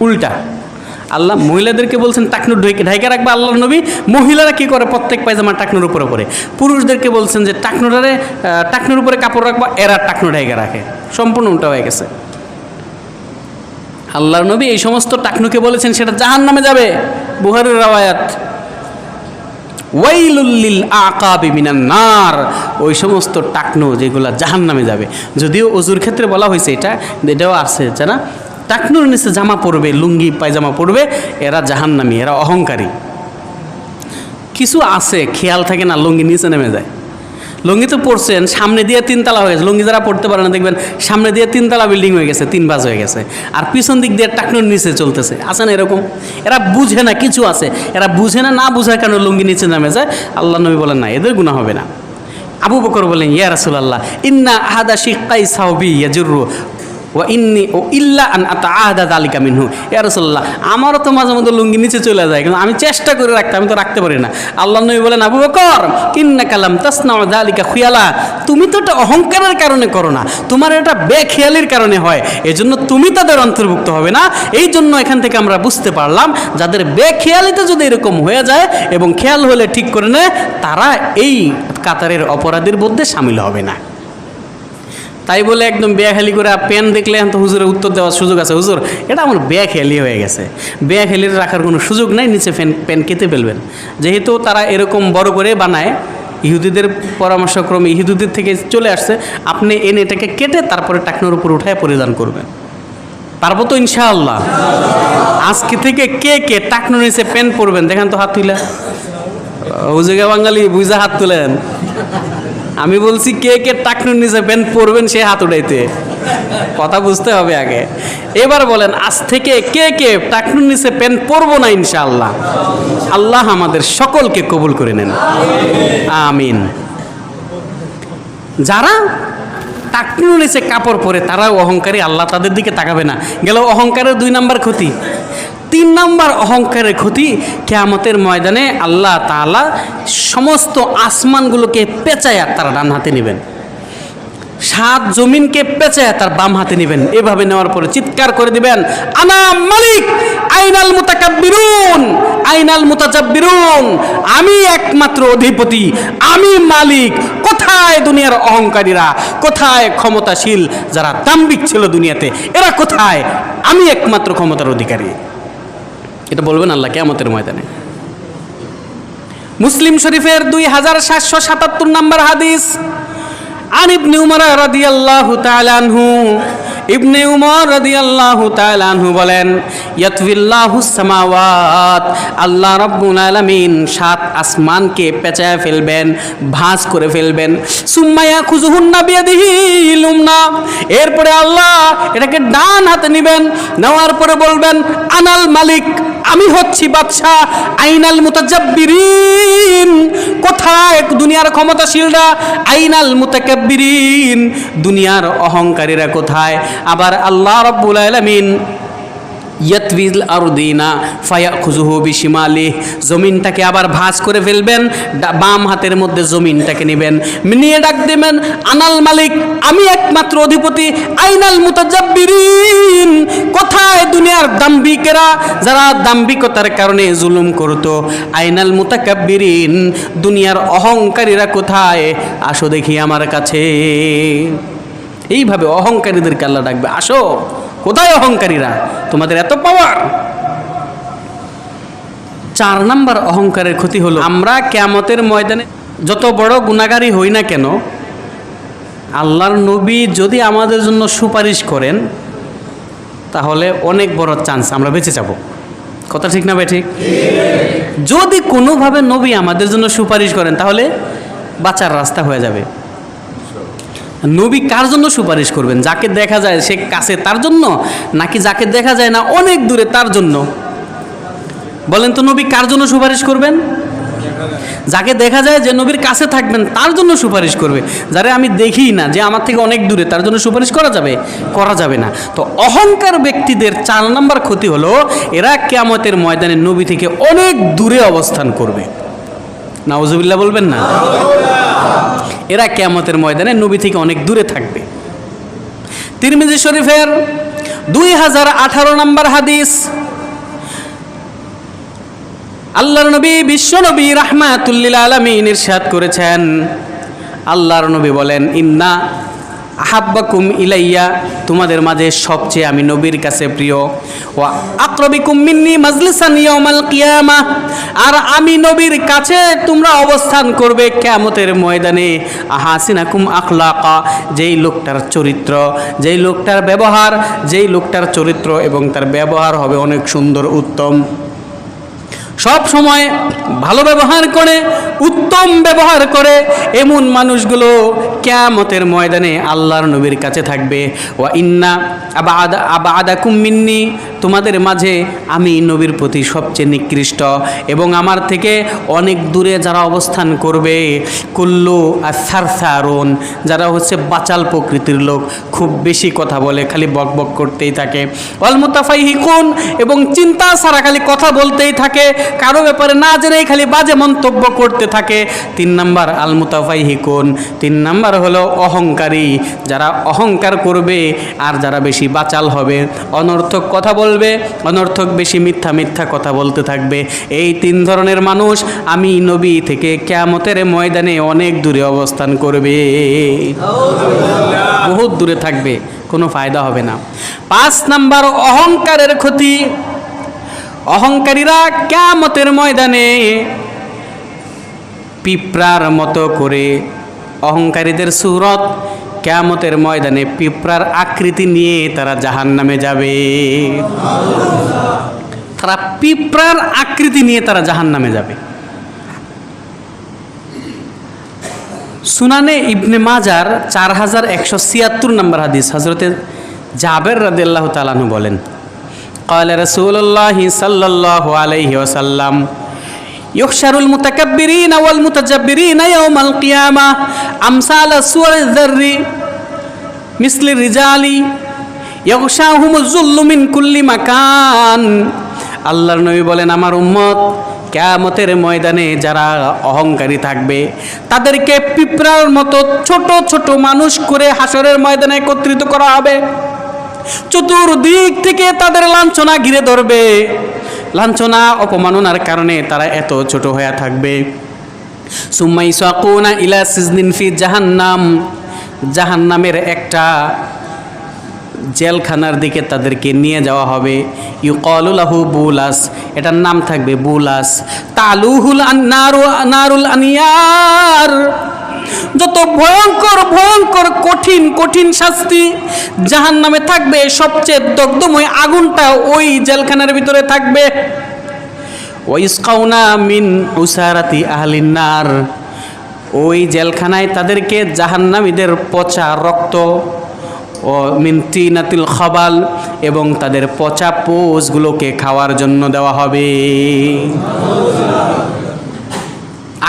উল্টা আল্লাহ মহিলাদেরকে বলছেন টাকনুর ঢাইকা রাখবে আল্লাহর নবী, মহিলারা কি করে প্রত্যেক পায়জামা টাকনুর উপরে পরে। পুরুষদেরকে বলছেন যে টাকনুর উপরে কাপড় রাখবা, এরা টাকনু ঢাইকা রাখে। সম্পূর্ণ উল্টা হয়ে গেছে। আল্লাহর নবী এই সমস্ত টাকনুকে বলেছেন সেটা জাহান্নামে যাবে। বুখারীর রাওয়ায়াত, ওয়াইলুল লিল আকাবি মিনান নার, ওই সমস্ত টাকনু যেগুলো জাহান্নামে যাবে। যদিও ওযুর ক্ষেত্রে বলা হয়েছে, এটাও আছে জানা, টাকনুর নিচে জামা পরবে, লুঙ্গি পায়জামা পরবে, এরা জাহান্নামী, এরা অহংকারী। কিছু আছে খেয়াল থাকে না, লুঙ্গি নিচে নেমে যায়। লুঙ্গি তো পড়ছেন, সামনে দিয়ে 3 তালা হয়ে গেছে, লুঙ্গি যারা পড়তে পারে না দেখবেন সামনে দিয়ে 3 তালা বিল্ডিং হয়ে গেছে, 3 বাজ হয়ে গেছে, আর পিছন দিক দিয়ে টাকনুর নিচে চলতেছে। আছে না এরকম? এরা বুঝে না, কিছু আছে এরা বুঝে না, না বুঝার কারণে লুঙ্গি নিচে নেমে যায়। আল্লাহ নবী বলেন না, এদের গুনাহ হবে না। আবু বকর বলেন, ইয়া রাসূলুল্লাহ, ইন্না আহাদা শিক্কাই সাওবি ইয়াজুরু ওয়া ইন্নি ও ইল্লা আন আতাআদা যালিকা মিনহু। ইয়া রাসূলুল্লাহ, আমারও তো মাঝে মধ্যে লুঙ্গি নিচে চলে যায়, কিন্তু আমি চেষ্টা করে রাখতে, আমি তো রাখতে পারি না। আল্লাহ নবী বলেন, আবু বকর, ইন্নাকা লাম তাসনাউ যালিকা খুয়ালা, তুমি তো এটা অহংকারের কারণে করো না, তোমার এটা বেখেয়ালির কারণে হয়, এজন্য তুমি তাদের অন্তর্ভুক্ত হবে না। এই জন্য এখান থেকে আমরা বুঝতে পারলাম, যাদের বেখেয়ালিতে যদি এরকম হয়ে যায় এবং খেয়াল হলে ঠিক করে নেয়, তারা এই কাতারের অপরাধীর মধ্যে শামিল হবে না। তাই বলে একদম বেয়াখালি করে পেন দেখলে এখন তো হুজুরের উত্তর দেওয়ার সুযোগ আছে, হুজুর এটা আমার বেয়াখালি হয়ে গেছে, বেয়াখালি রাখার কোনো সুযোগ নাই, নিচে পেন কেটে ফেলবেন। যেহেতু তারা এরকম বড় করে বানায়, ইহুদিদের পরামর্শক্রমে ইহুদিদের থেকে চলে আসছে, আপনি এনে এটাকে কেটে তারপরে টাকনোর উপর উঠায় পরিধান করবেন। পারবো তো ইনশাআল্লাহ? আজকে থেকে কে কে টাকনোর নিচে পেন পরবেন দেখেন তো, হাত তুলে। হুজুগে বাঙালি বুঝা হাত তুলেন। আমি বলছি কে কে টাকনুর নিচে প্যান্ট পরবেন, সে হাত উঠাইতে, কথা বুঝতে হবে আগে। এবার বলেন, আজ থেকে কে কে টাকনুর নিচে প্যান্ট পরবো না ইনশাআল্লাহ? আল্লাহ আমাদের সকলকে কবুল করে নেন, আমিন। যারা টাকনুর নিচে কাপড় পরে তারাও অহংকারী, আল্লাহ তাদের দিকে তাকাবে না। গেল অহংকারের 2 নাম্বার ক্ষতি। 3 নাম্বার অহংকারের ক্ষতি, কিয়ামতের ময়দানে আল্লাহ তাআলা সমস্ত আসমানগুলোকে পেঁচায়া তারা ডান হাতে নেবেন। সাত জমিনকে পেঁচে তার বাম হাতে নেবেন, এভাবে নেওয়ার পরে চিৎকার করে দিবেন, আনা মালিক আইনাল মুতাকাব্বিরুন আইনাল মুতাজাব্বিরুন, আমি একমাত্র অধিপতি, আমি মালিক, কোথায় দুনিয়ার অহংকারীরা, কোথায় ক্ষমতাশীল যারা দাম্ভিক ছিল দুনিয়াতে, এরা কোথায়, আমি একমাত্র ক্ষমতার অধিকারী। এটা বলবেন আল্লাহ কিয়ামতের ময়দানে। মুসলিম শরীফের 2777 নম্বর হাদিস, আন ইবনে উমর রাদিয়াল্লাহু তাআলা আনহু, ইবনে উমর রাদিয়াল্লাহু তাআলা আনহু বলেন, ইয়াতবিল্লাহুস সামাওয়াত, আল্লাহ রাব্বুল আলামিন সাত আসমানকে পেঁচায় ফেলবেন, ভাঁজ করে ফেলবেন। সুম্মা ইয়াখুযুহুন্না বিয়াদিহি লুমনা, এরপরে আল্লাহ এটাকে ডান হাতে নেবেন, নেওয়ার পরে বলবেন, আনাল মালিক, আমি হচ্ছি বাদশাহ, আইনাল মুতাজাব্বিরিন, কোথায় দুনিয়ার ক্ষমতাশীলরা, আইনাল মুতাকাব্বিরিন, দুনিয়ার অহংকারীরা কোথায়। আবার আল্লাহ রাব্বুল আলামিন ইয়াতবিল আরদিনা ফায়াখুযুহু বিশিমালিহি, জমিনটাকে আবার ভাঁজ করে ফেলবেন, বাম হাতের মধ্যে জমিনটাকে নেবেন, নিয়ে ডাক দেবেন, আনাল মালিক, আমি একমাত্র অধিপতি, আইনাল মুতাজাব্বিরিন, কোথায় দুনিয়ার দাম্ভিকেরা যারা দাম্ভিকতার কারণে জুলুম করতো, আইনাল মুতাকাব্বিরিন, দুনিয়ার অহংকারীরা কোথায়, আসো দেখি আমার কাছে। এইভাবে অহংকারীদেরকে আল্লাহ ডাকবে, আসো, কোথায় অহংকারীরা, তোমাদের এত পাওয়ার। 4 নাম্বার অহংকারের ক্ষতি হলো, আমরা কিয়ামতের ময়দানে যত বড় গুনাহগারী হই না কেন, আল্লাহর নবী যদি আমাদের জন্য সুপারিশ করেন তাহলে অনেক বড় চান্স আমরা বেঁচে যাব। কথা ঠিক না ভাই? ঠিক। যদি কোনোভাবে নবী আমাদের জন্য সুপারিশ করেন তাহলে বাঁচার রাস্তা হয়ে যাবে। নবী কার জন্য সুপারিশ করবেন? যাকে দেখা যায় সে কাছে তার জন্য, নাকি যাকে দেখা যায় না অনেক দূরে তার জন্য? বলেন তো, নবী কার জন্য সুপারিশ করবেন? যাকে দেখা যায় যে নবীর কাছে থাকবেন তার জন্য সুপারিশ করবে। যারা আমি দেখি না, যে আমার থেকে অনেক দূরে, তার জন্য সুপারিশ করা যাবে? করা যাবে না। তো অহংকার ব্যক্তিদের 4 নাম্বার ক্ষতি হলো, এরা কিয়ামতের ময়দানে নবী থেকে অনেক দূরে অবস্থান করবে। নাউজুবিল্লাহ বলবেন না? এরা কিয়ামতের ময়দানে নবী থেকে অনেক দূরে থাকবে। তিরমিজি শরীফের 2018 নম্বর হাদিস, আল্লাহর নবী বিশ্ব নবী রাহমাতুল লিল আলামিন ইরশাদ করেছেন, আল্লাহর নবী বলেন, ইন্না আহাব্বাকুম ইলাইয়া, তোমাদের মাঝে সবচেয়ে আমি নবীর কাছে প্রিয়, ওয়া আকরাবিকুম মিন্নি মাজলিসান ইয়াউমাল কিয়ামাহ, আর আমি নবীর কাছে তোমরা অবস্থান করবে কিয়ামতের ময়দানে, আহাসিনাকুম আখলাকা, যেই লোকটার চরিত্র, যেই লোকটার ব্যবহার, যেই লোকটার চরিত্র এবং তার ব্যবহার হবে অনেক সুন্দর, উত্তম, সব সময় ভালো ব্যবহার করে, উত্তম ব্যবহার করে, এমন মানুষগুলো কিয়ামতের ময়দানে আল্লাহর নবীর কাছে থাকবে। ওয়া ইন্না আবাদাকুম মিন্নি, তোমাদের মাঝে আমি নবীর প্রতি সবচেয়ে নিকৃষ্ট, এবং আমার থেকে অনেক দূরে যারা অবস্থান করবে, কুল্লু আসারসারুন, যারা হচ্ছে বাচাল প্রকৃতির লোক, খুব বেশি কথা বলে, খালি বক বক করতেই থাকে, ওয়াল মুতাফাইহিকুন, এবং চিন্তা ছাড়া খালি কথা বলতেই থাকে, কারো ব্যাপারে না জেনেই খালি বাজে মন্তব্য করতে থাকে। 3 নাম্বার আল মুতাফাইহিকুন, 3 নাম্বার হলো অহংকারী, যারা অহংকার করবে আর যারা বেশি বাচাল হবে, অনর্থক কথা বলবে, অনর্থক বেশি মিথ্যা মিথ্যা কথা বলতে থাকবে। এই 3 ধরনের মানুষ আমি নবী থেকে কিয়ামতের ময়দানে অনেক দূরে অবস্থান করবে, বহুত দূরে থাকবে, কোনো ফায়দা হবে না। 5 নাম্বার অহংকারের ক্ষতি, অহংকারীরা কিয়ামতের ময়দানে পিঁপড়ার মতো করে, অহংকারীদের সূরত কিয়ামতের ময়দানে পিঁপড়ার আকৃতি নিয়ে তারা জাহান্নামে যাবে। তারা পিঁপড়ার আকৃতি নিয়ে তারা জাহান্নামে যাবে। সুনানে ইবনে মাজার 4176 নম্বর হাদিস, হযরতে জাবের রাদিয়াল্লাহু তাআলা আনহু বলেন, قال رسول الله صلى الله عليه وسلم يحشر المتكبرين والمتجبرين يوم القيامة أمثال سور الذر مثل الرجال يغشاهم الذل من كل مكان। আল্লাহর নবী বলেন, আমার উম্মত কিয়ামতের ময়দানে যারা অহংকারী থাকবে তাদেরকে পিঁপড়ার মতো ছোট ছোট মানুষ করে হাসরের ময়দানে একত্রিত করা হবে। চতুর্দিক থেকে তাদের লাঞ্ছনা ঘিরে ধরবে। লাঞ্ছনা অপমাননার কারণে তারা এত ছোট হয়ে থাকবে। সুম্মা ইসওয়াকুনা ইলা সিজনিন ফি জাহান্নাম, জাহান্নামের একটা জেলখানার দিকে তাদেরকে নিয়ে যাওয়া হবে। ইউকালু লাহু বুলাস, এটার নাম থাকবে বুলাস। তালুহুল নারুল আনিয়ার, যত ভয়ঙ্কর ভয়ঙ্কর কঠিন কঠিন শাস্তি জাহান্নামে থাকবে, সবচেয়ে দগ্ধময় আগুনটা ওই জেলখানার ভিতরে থাকবে। ওয়াইসকাউনা মিন উসারাতি আহলিন নার, ওই জেলখানায় তাদেরকে জাহান্নামীদের পচা রক্ত ও মিন তিনাতিল খাবাল, এবং তাদের পচা পোষগুলোকে খাওয়ার জন্য দেওয়া হবে।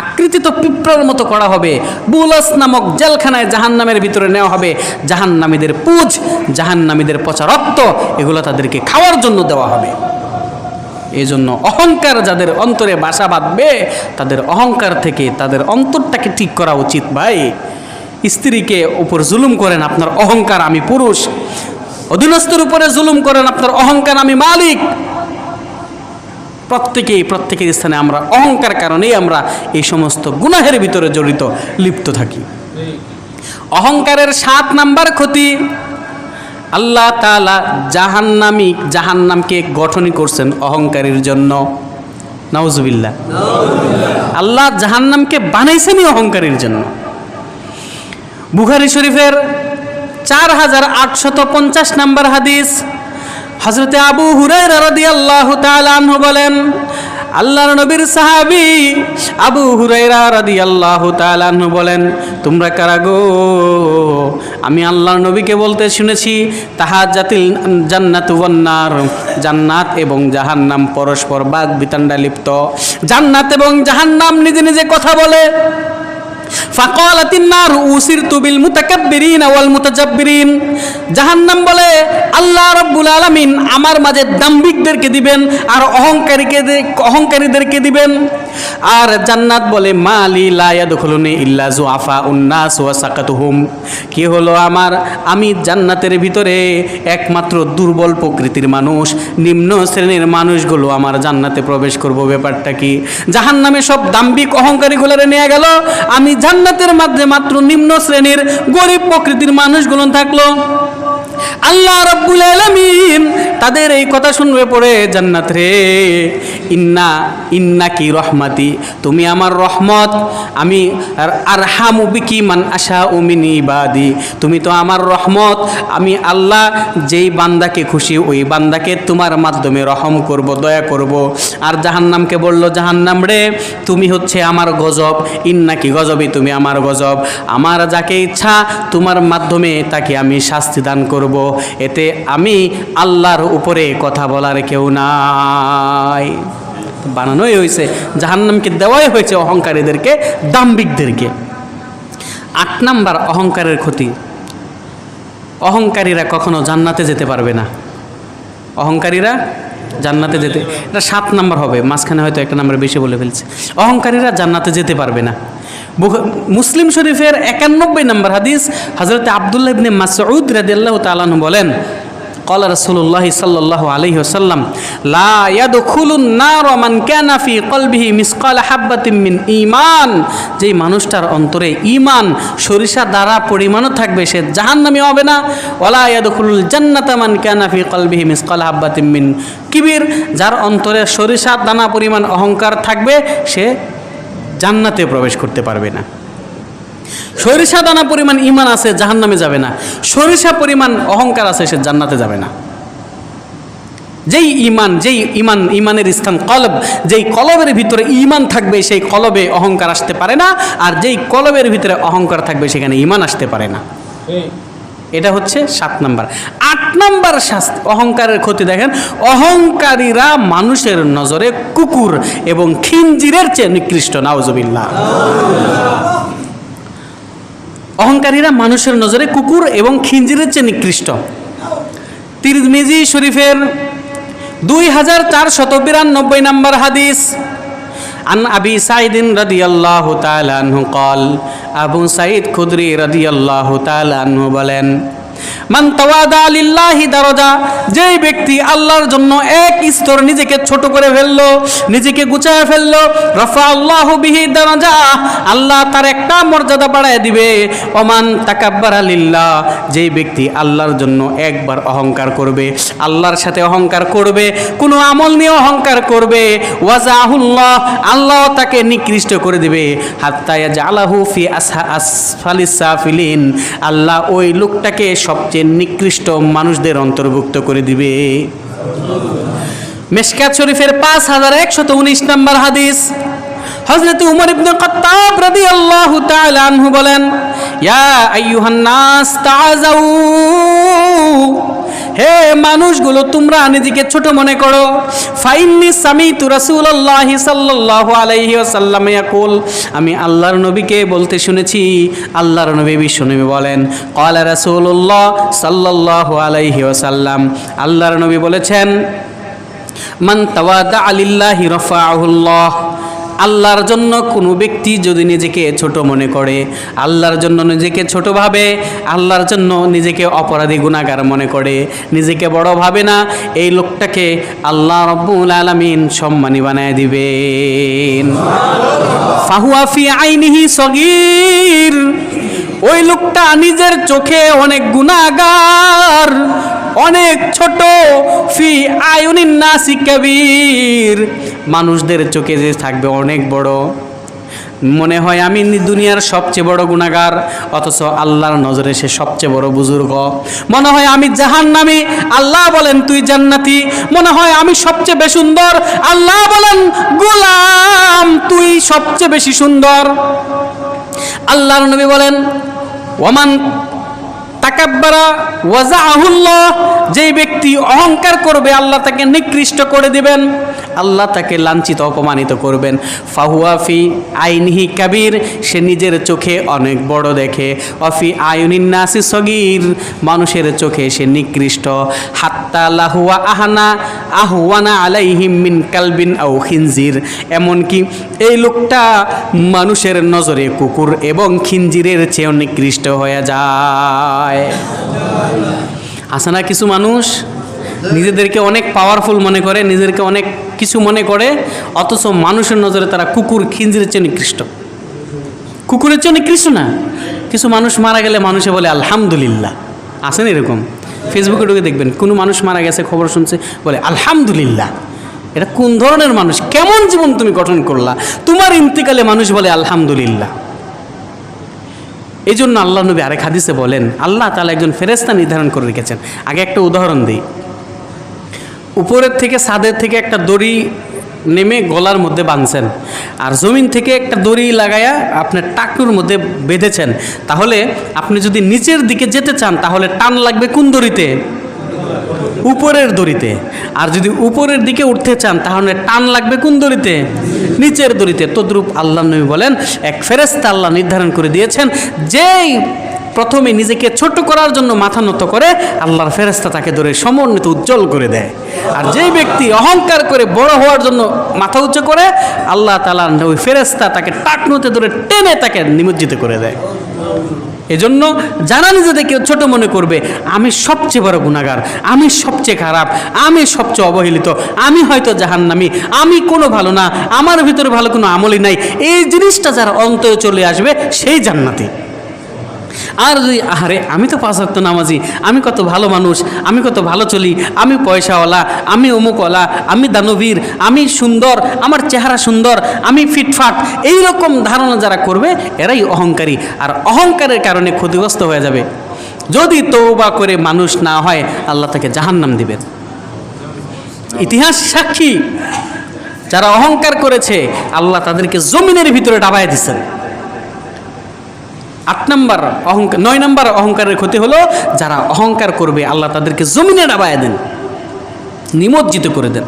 আকৃতি তো পিঁপড়ার মতো করা হবে। বুলাস নামক জেলখানায় জাহান্নামের ভিতরে নেওয়া হবে। জাহান্নামীদের পুঁজ, জাহান্নামীদের পচা রক্ত, এগুলো তাদেরকে খাওয়ার জন্য দেওয়া হবে। এই জন্য অহংকার যাদের অন্তরে বাসা বাঁধবে, তাদের অহংকার থেকে তাদের অন্তরটাকে ঠিক করা উচিত। ভাই, স্ত্রীকে উপর জুলুম করেন, আপনার অহংকার আমি পুরুষ। অধীনস্থের উপরে জুলুম করেন, আপনার অহংকার আমি মালিক। প্রত্যেকের স্থানে আমরা অহংকার কারণেই আমরা এই সমস্ত গুনাহের ভিতরে জড়িত লিপ্ত থাকি। অহংকারের 7 নাম্বার ক্ষতি, আল্লাহ তাআলা জাহান্নামকে গঠনই করছেন অহংকারীর জন্য। নাউজুবিল্লাহ। আল্লাহ জাহান্নামকে বানাইছেনই অহংকারীর জন্য। বুখারী শরীফের 4850 নাম্বার হাদিস, হযরতে আবু হুরায়রা রাদিয়াল্লাহু তাআলা আনহু বলেন, আল্লাহর নবীর সাহাবী আবু হুরায়রা রাদিয়াল্লাহু তাআলা আনহু বলেন, তোমরা কারা গো? আমি আল্লাহর নবীকে বলতে শুনেছি, তাহাজ্জাতিল জান্নাতু ওয়ান নার, জান্নাত এবং জাহান্নাম পরস্পর বাগ বিতণ্ডা লিপ্ত। জান্নাত এবং জাহান্নাম নিজে নিজে কথা বলে। ফাকালাতিন নার উসিরতু বিল মুতাকাব্বিরিন ওয়াল মুতাজাব্বিরিন, জাহান্নাম বলে আল্লাহ রাব্বুল আলামিন আমার মাঝে দাম্ভিকদেরকে দিবেন আর অহংকারীদেরকে দিবেন। আর জান্নাত বলে মালি লা ইয়াদখুলুনি ইল্লা যুআফাউন নাস ওয়া সাকাতুহুম, কি হলো আমি জান্নাতের ভিতরে একমাত্র দুর্বল প্রকৃতির মানুষ, নিম্ন শ্রেণীর মানুষগুলো আমার জান্নাতে প্রবেশ করব। ব্যাপারটা কি? জাহান্নামে সব দাম্ভিক অহংকারীগুলোরে নিয়ে গেল, আমি জান্নাতের মধ্যে মাত্র নিম্ন শ্রেণীর গরিব প্রকৃতির মানুষগুলো থাকলো। আল্লাহ রাব্বুল আলামিন তাদের এই কথা শুনবে পড়ে, জান্নাত রে, ইন্নাকি রহমাতি, তুমি আমার রহমত, আমি আরহামু বিকি মান আশাউ মিন ইবাদি, তুমি তো আমার রহমত, আমি আল্লাহ যেই বান্দাকে খুশি ওই বান্দাকে তোমার মাধ্যমে রহম করব, দয়া করব। আর জাহান্নামকে বলল, জাহান্নাম রে, তুমি হচ্ছে আমার গজব, ইন্নাকি গজবি, তুমি আমার গজব, আমার যাকে ইচ্ছা তোমার মাধ্যমে তাকে আমি শাস্তি দান করব, এতে আমি আল্লাহর উপরে কথা বলার কেউ নাই। বানানোই হয়েছে, জাহান্নামকে দেওয়াই হয়েছে অহংকারীদেরকে, দাম্ভিকদেরকে। 8 নাম্বার অহংকারের ক্ষতি, অহংকারীরা কখনো জান্নাতে যেতে পারবে না। অহংকারীরা জান্নাতে যেতে, এটা 7 নাম্বার হবে, মাঝখানে হয়তো একটা নাম্বার বেশি বলে ফেলছে। অহংকারীরা জান্নাতে যেতে পারবে না। মুসলিম শরীফের 91 নম্বর হাদিস, হযরতে আব্দুল্লাহ ইবনে মাসউদ রাদিয়াল্লাহু তাআলা আনহু বলেন, ক্বালা রাসূলুল্লাহ সাল্লাল্লাহু আলাইহি ওয়াসাল্লাম, লা ইয়াদখুলুন নার মান কানা ফি কলবিহি মিসকাল হাববাতিন মিন ঈমান, যেই মানুষটার অন্তরে ঈমান সরিষা দ্বারা পরিমাণও থাকবে সে জাহান্নামী হবে না। ওয়ালা ইয়াদখুলুল জান্নাতা মান কানা ফি কলবিহি মিসকাল হাববাতিন মিন কিবির, যার অন্তরে সরিষা দানা পরিমাণ অহংকার থাকবে সে জান্নাতে প্রবেশ করতে পারবে না। সরিষা দানা পরিমাণ ঈমান আছে, জাহান্নামে যাবে না। সরিষা পরিমাণ অহংকার আছে, সে জান্নাতে যাবে না। যেই ঈমানের স্থান কলব, যেই কলবের ভিতরে ঈমান থাকবে সেই কলবে অহংকার আসতে পারে না, আর যেই কলবের ভিতরে অহংকার থাকবে সেখানে ঈমান আসতে পারে না। এটা হচ্ছে 7 নাম্বার। 8 নাম্বার অহংকারের ক্ষতি দেখেন, অহংকারীরা মানুষের নজরে কুকুর এবং খিঞ্জিরের চেয়ে নিকৃষ্ট। নাউজুবিল্লাহ। অহংকারীরা মানুষের নজরে কুকুর এবং খিঞ্জিরের চেয়ে নিকৃষ্ট। তিরমিজি শরীফের 2492 নম্বর হাদিস, আন আবি সাঈদিন রাদিয়াল্লাহু তাআলা আনহু قال আবু সাঈদ খুদরি রাদিয়াল্লাহু তাআলা আনহু বলেন, মান তাওয়াদা লিল্লাহি দারাজা, যেই ব্যক্তি আল্লাহর জন্য এক স্তর নিজেকে ছোট করে ফেললো, নিজেকে গুছায় ফেললো, রাফা আল্লাহু বিহি দারাজা, আল্লাহ তার একটা মর্যাদা বাড়ায় দিবে। ওমান তাকাব্বারা লিল্লাহ, যেই ব্যক্তি আল্লাহর জন্য একবার অহংকার করবে, আল্লাহর সাথে অহংকার করবে, কোনো আমল নিয়ে অহংকার করবে, ওয়াজাহুল্লাহ, আল্লাহ তাকে নিকৃষ্ট করে দিবে। হাত্তা ইয়াজআলাহু ফি আসফালিস সাফিলিন, আল্লাহ ওই লোকটাকে সবচেয়ে নিকৃষ্ট মানুষদের অন্তর্ভুক্ত করে দিবে। মিশকাত শরীফের 5119 নম্বর হাদিস, হযরত উমর ইবনে খাত্তাব রাদিয়াল্লাহু তাআলা আনহু বলেন, ইয়া আইয়ুহান নাস তাআযাউ, হে মানুষগুলো তোমরা নিজেকে ছোট মনে করো। ফাইন্নি সামিতু রাসূলুল্লাহি সাল্লাল্লাহু আলাইহি ওয়াসাল্লাম ইয়াকুল, আমি আল্লাহর নবীকে বলতে শুনেছি। আল্লাহর নবী বিশ্বনবী বলেন, ক্বালা রাসূলুল্লাহ সাল্লাল্লাহু আলাইহি ওয়াসাল্লাম, আল্লাহর নবী বলেছেন, মান তাওয়াদা লিল্লাহি রাফাআহুল্লাহ, আল্লাহর জন্য কোনো ব্যক্তি যদি নিজেকে ছোট মনে করে, আল্লাহর জন্য নিজেকে ছোট ভাবে, আল্লাহর জন্য নিজেকে অপরাধী গুনাহগার মনে করে, নিজেকে বড় ভাবে না, এই লোকটাকে আল্লাহ রাব্বুল আলামিন সম্মানী বানায় দিবেন। ফাহুয়া ফি আইনিহি সগীর, ওই লোকটা নিজের চোখে অনেক গুনাহগার, অনেক ছোট। ফি আয়ুনিন নাসি কাবীর, মানুষদের চোখে যে থাকবে অনেক বড়, মনে হয় আমি দুনিয়ার সবচেয়ে বড় গুনাহগার, অথচ আল্লাহর নজরে সে সবচেয়ে বড় বুজুর্গ। মনে হয় আমি জাহান্নামী, আল্লাহ বলেন তুই জান্নাতি। মনে হয় আমি সবচেয়ে বেশি সুন্দর, আল্লাহ বলেন গোলাম তুই সবচেয়ে বেশি সুন্দর। আল্লাহর নবী বলেন, ওমান তাকাব্বারা ওয়াজাহুল্লাহ, যেই ব্যক্তি অহংকার করবে আল্লাহ তাকে নিকৃষ্ট করে দিবেন, আল্লাহ তাকে লাঞ্ছিত অপমানিত করবেন। ফাহুয়া ফি আইনিহি কাবীর, সে নিজের চোখে অনেক বড় দেখে। অফি আয়ুনিন নাসি সগীর, মানুষের চোখে সে নিকৃষ্ট। হাত্তা লাহুয়া আহওয়ানা আলাইহিম মিন কালবিন আও খিনজির, এমনকি এই লোকটা মানুষের নজরে কুকুর এবং খিনজিরের চেয়েও নিকৃষ্ট হয়ে যায়। আছে না কিছু মানুষ নিজেদেরকে অনেক পাওয়ারফুল মনে করে, নিজেদেরকে অনেক কিছু মনে করে, অথচ মানুষের নজরে তারা কুকুর খিনজিরের চেয়ে নিকৃষ্ট। কুকুরের চেয়ে নিকৃষ্ট না। কিছু মানুষ মারা গেলে মানুষে বলে আলহামদুলিল্লাহ, আছেন এরকম? ফেসবুকে ঢুকে দেখবেন, কোনো মানুষ মারা গেছে খবর শুনছে বলে আলহামদুলিল্লাহ। এটা কোন ধরনের মানুষ? কেমন জীবন তুমি গঠন করলা? তোমার ইন্তিকালে মানুষ বলে আলহামদুলিল্লাহ। এই জন্য আল্লাহ নবী আরেক হাদিসে বলেন, আল্লাহ তাআলা একজন ফেরেশতা নির্ধারণ করে রেখেছেন। আগে একটা উদাহরণ দিই। উপরের থেকে ছাদের থেকে একটা দড়ি নেমে গলার মধ্যে বাঁধছেন, আর জমিন থেকে একটা দড়ি লাগায়া আপনার টাকুর মধ্যে বেঁধেছেন। তাহলে আপনি যদি নিচের দিকে যেতে চান তাহলে টান লাগবে কোন দড়িতে? উপরের দড়িতে। আর যদি উপরের দিকে উঠতে চান তাহলে টান লাগবে কোন দড়িতে? নিচের দড়িতে। তদ্রূপ আল্লাহ নবী বলেন, এক ফেরেশতা আল্লাহ নির্ধারণ করে দিয়েছেন, যেই প্রথমে নিজেকে ছোট করার জন্য মাথা নত করে, আল্লাহর ফেরেশতা তাকে ধরে সমন্বিত উজ্জ্বল করে দেয়। আর যেই ব্যক্তি অহংকার করে বড় হওয়ার জন্য মাথা উঁচু করে, আল্লাহ তাআলা ওই ফেরেশতা তাকে টাকনুতে ধরে টেনে তাকে নিমজ্জিত করে দেয়। এজন্য যারা নিজেদেরকে ছোট মনে করবে, আমি সবচেয়ে বড় গুনাহগার, আমি সবচেয়ে খারাপ, আমি সবচেয়ে অবহেলিত, আমি হয়তো জাহান্নামী, আমি কোনো ভালো না, আমার ভিতরে ভালো কোনো আমলই নাই, এই জিনিসটা যার অন্তরে চলে আসবে সেই জান্নাতি। আর যদি আরে আমি তো 5 ওয়াক্ত নামাজি, আমি কত ভালো মানুষ, আমি কত ভালো চলি, আমি পয়সাওয়ালা, আমি অমুকওয়ালা, আমি দানবীর, আমি সুন্দর, আমার চেহারা সুন্দর, আমি ফিটফাট, এই রকম ধারণা যারা করবে এরাই অহংকারী। আর অহংকারের কারণে ক্ষতিগ্রস্ত হয়ে যাবে। যদি তওবা করে মানুষ না হয়, আল্লাহ তাকে জাহান্নাম দিবেন। ইতিহাস সাক্ষী, যারা অহংকার করেছে আল্লাহ তাদেরকে জমিনের ভিতরে ডাবায় দিচ্ছেন। 9 নম্বর অহংকারের ক্ষতি হলো, যারা অহংকার করবে আল্লাহ তাদেরকে জমিনে ডাবায় দেন, নিমজ্জিত করে দেন।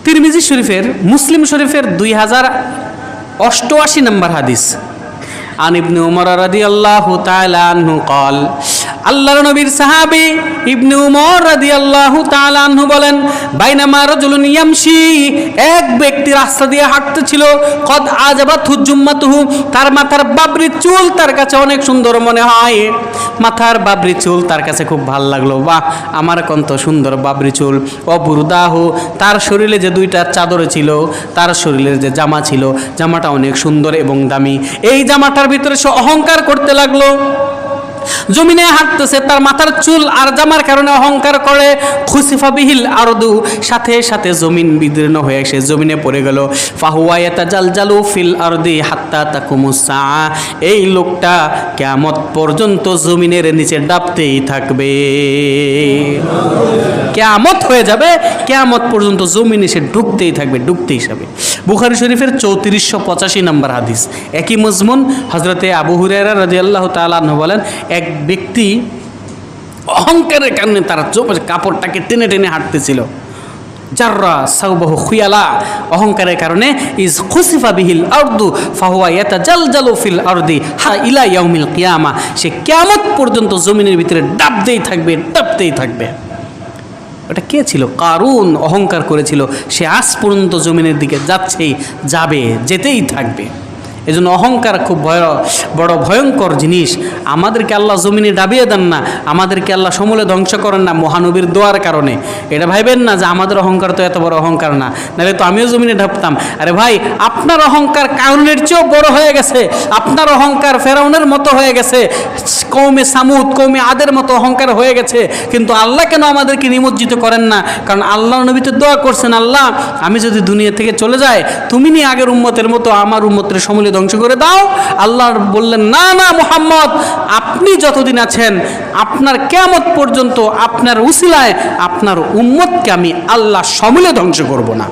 তিরমিজি শরীফের, মুসলিম শরীফের 2088 নম্বর হাদিস, আন ইবনে উমর রাদিয়াল্লাহু তাআলা আনহু قال আল্লাহর নবীর সাহাবী ইবনে উমর রাদিয়াল্লাহু তাআলা আনহু বলেন, বাইনামা রাজুলুন ইয়ামশি, এক ব্যক্তি রাস্তা দিয়ে হাঁটতেছিল, কদ আজাবাতহু জুম্মাতুহু, তার মাথার বাবরি চুল তার কাছে অনেক সুন্দর মনে হয়। মাথার বাবরি চুল তার কাছে খুব ভালো লাগলো, বাহ আমার কত সুন্দর বাবরি চুল। অবুরদাহু, তার শরীরে যে দুইটা চাদর ছিল, তার শরীরের যে জামা ছিল, জামাটা অনেক সুন্দর এবং দামি। এই জামাটার ভিতরে সে অহংকার করতে লাগলো। জমিনে হাঁটতেছে, তার মাথার চুল আর জামার কারণে অহংকার করে। খুসিফা বিহিল আরদু, সাথে সাথে জমিন বিদীর্ণ হয়ে সে জমিনে পড়ে গেল। ফাহুয়া ইয়াতাজালজালু ফিল আরদি হাত্তা তাকুমুস সাআ, এই লোকটা কিয়ামত পর্যন্ত জমিনের নিচে ডাবতেই থাকবে। কিয়ামত হয়ে যাবে, কিয়ামত পর্যন্ত জমিনে সে ঢুকতেই থাকবে, ঢুকতেই যাবে। বুখারী শরীফের 3485 নম্বর হাদিস, একই মজমুন। হযরতে আবু হুরায়রা রাদিয়াল্লাহু তাআলা আনহু বলেন, এক ব্যক্তি অহংকারের কারণে তার কাপড়টাকে টেনে টেনে হাঁটতেছিল। জাররা সাউবাহু খুয়ালা, অহংকারের কারণে ইজ খুসিফা বিহিল আরদু ফাহুয়া ইয়াতাজালজালু ফিল আরদি হা ইলা ইয়াউমিল কিয়ামা, সে কিয়ামত পর্যন্ত জমিনের ভিতরে ডাবতেই থাকবে, ডাবতেই থাকবে। ওটা কে ছিল? কারুন অহংকার করেছিল, সে আজ পর্যন্ত জমিনের দিকে যাচ্ছেই, যাবে, যেতেই থাকবে। এজন্য অহংকার খুব বড় ভয়ঙ্কর জিনিস। আমাদেরকে আল্লাহ জমিনে ডাবিয়ে দেন না, আমাদেরকে আল্লাহ সমূলে ধ্বংস করেন না মহানবীর দোয়ার কারণে। এটা ভাইবেন না যে আমাদের অহংকার তো এত বড় অহংকার না, নাহলে তো আমিও জমিনে ঢাপতাম। আরে ভাই, আপনার অহংকার কারুনের চেয়েও বড় হয়ে গেছে, আপনার অহংকার ফেরাউনের মতো হয়ে গেছে, কওমে সামুদ কওমে আদের মতো অহংকার হয়ে গেছে। কিন্তু আল্লাহ কেন আমাদেরকে নিমজ্জিত করেন না? কারণ আল্লাহ নবীতে দোয়া করছেন, আল্লাহ আমি যদি দুনিয়া থেকে চলে যাই, তুমি নি আগের উম্মতের মতো আমার উম্মতের সমূলে ধ্বংস করে দাও। আল্লাহ বললেন, না না মুহাম্মদ, আপনি যতদিন আছেন, আপনার কিয়ামত পর্যন্ত আপনার উসিলায় আপনার উম্মতকে আমি আল্লাহ সমূলে ধ্বংস করব না।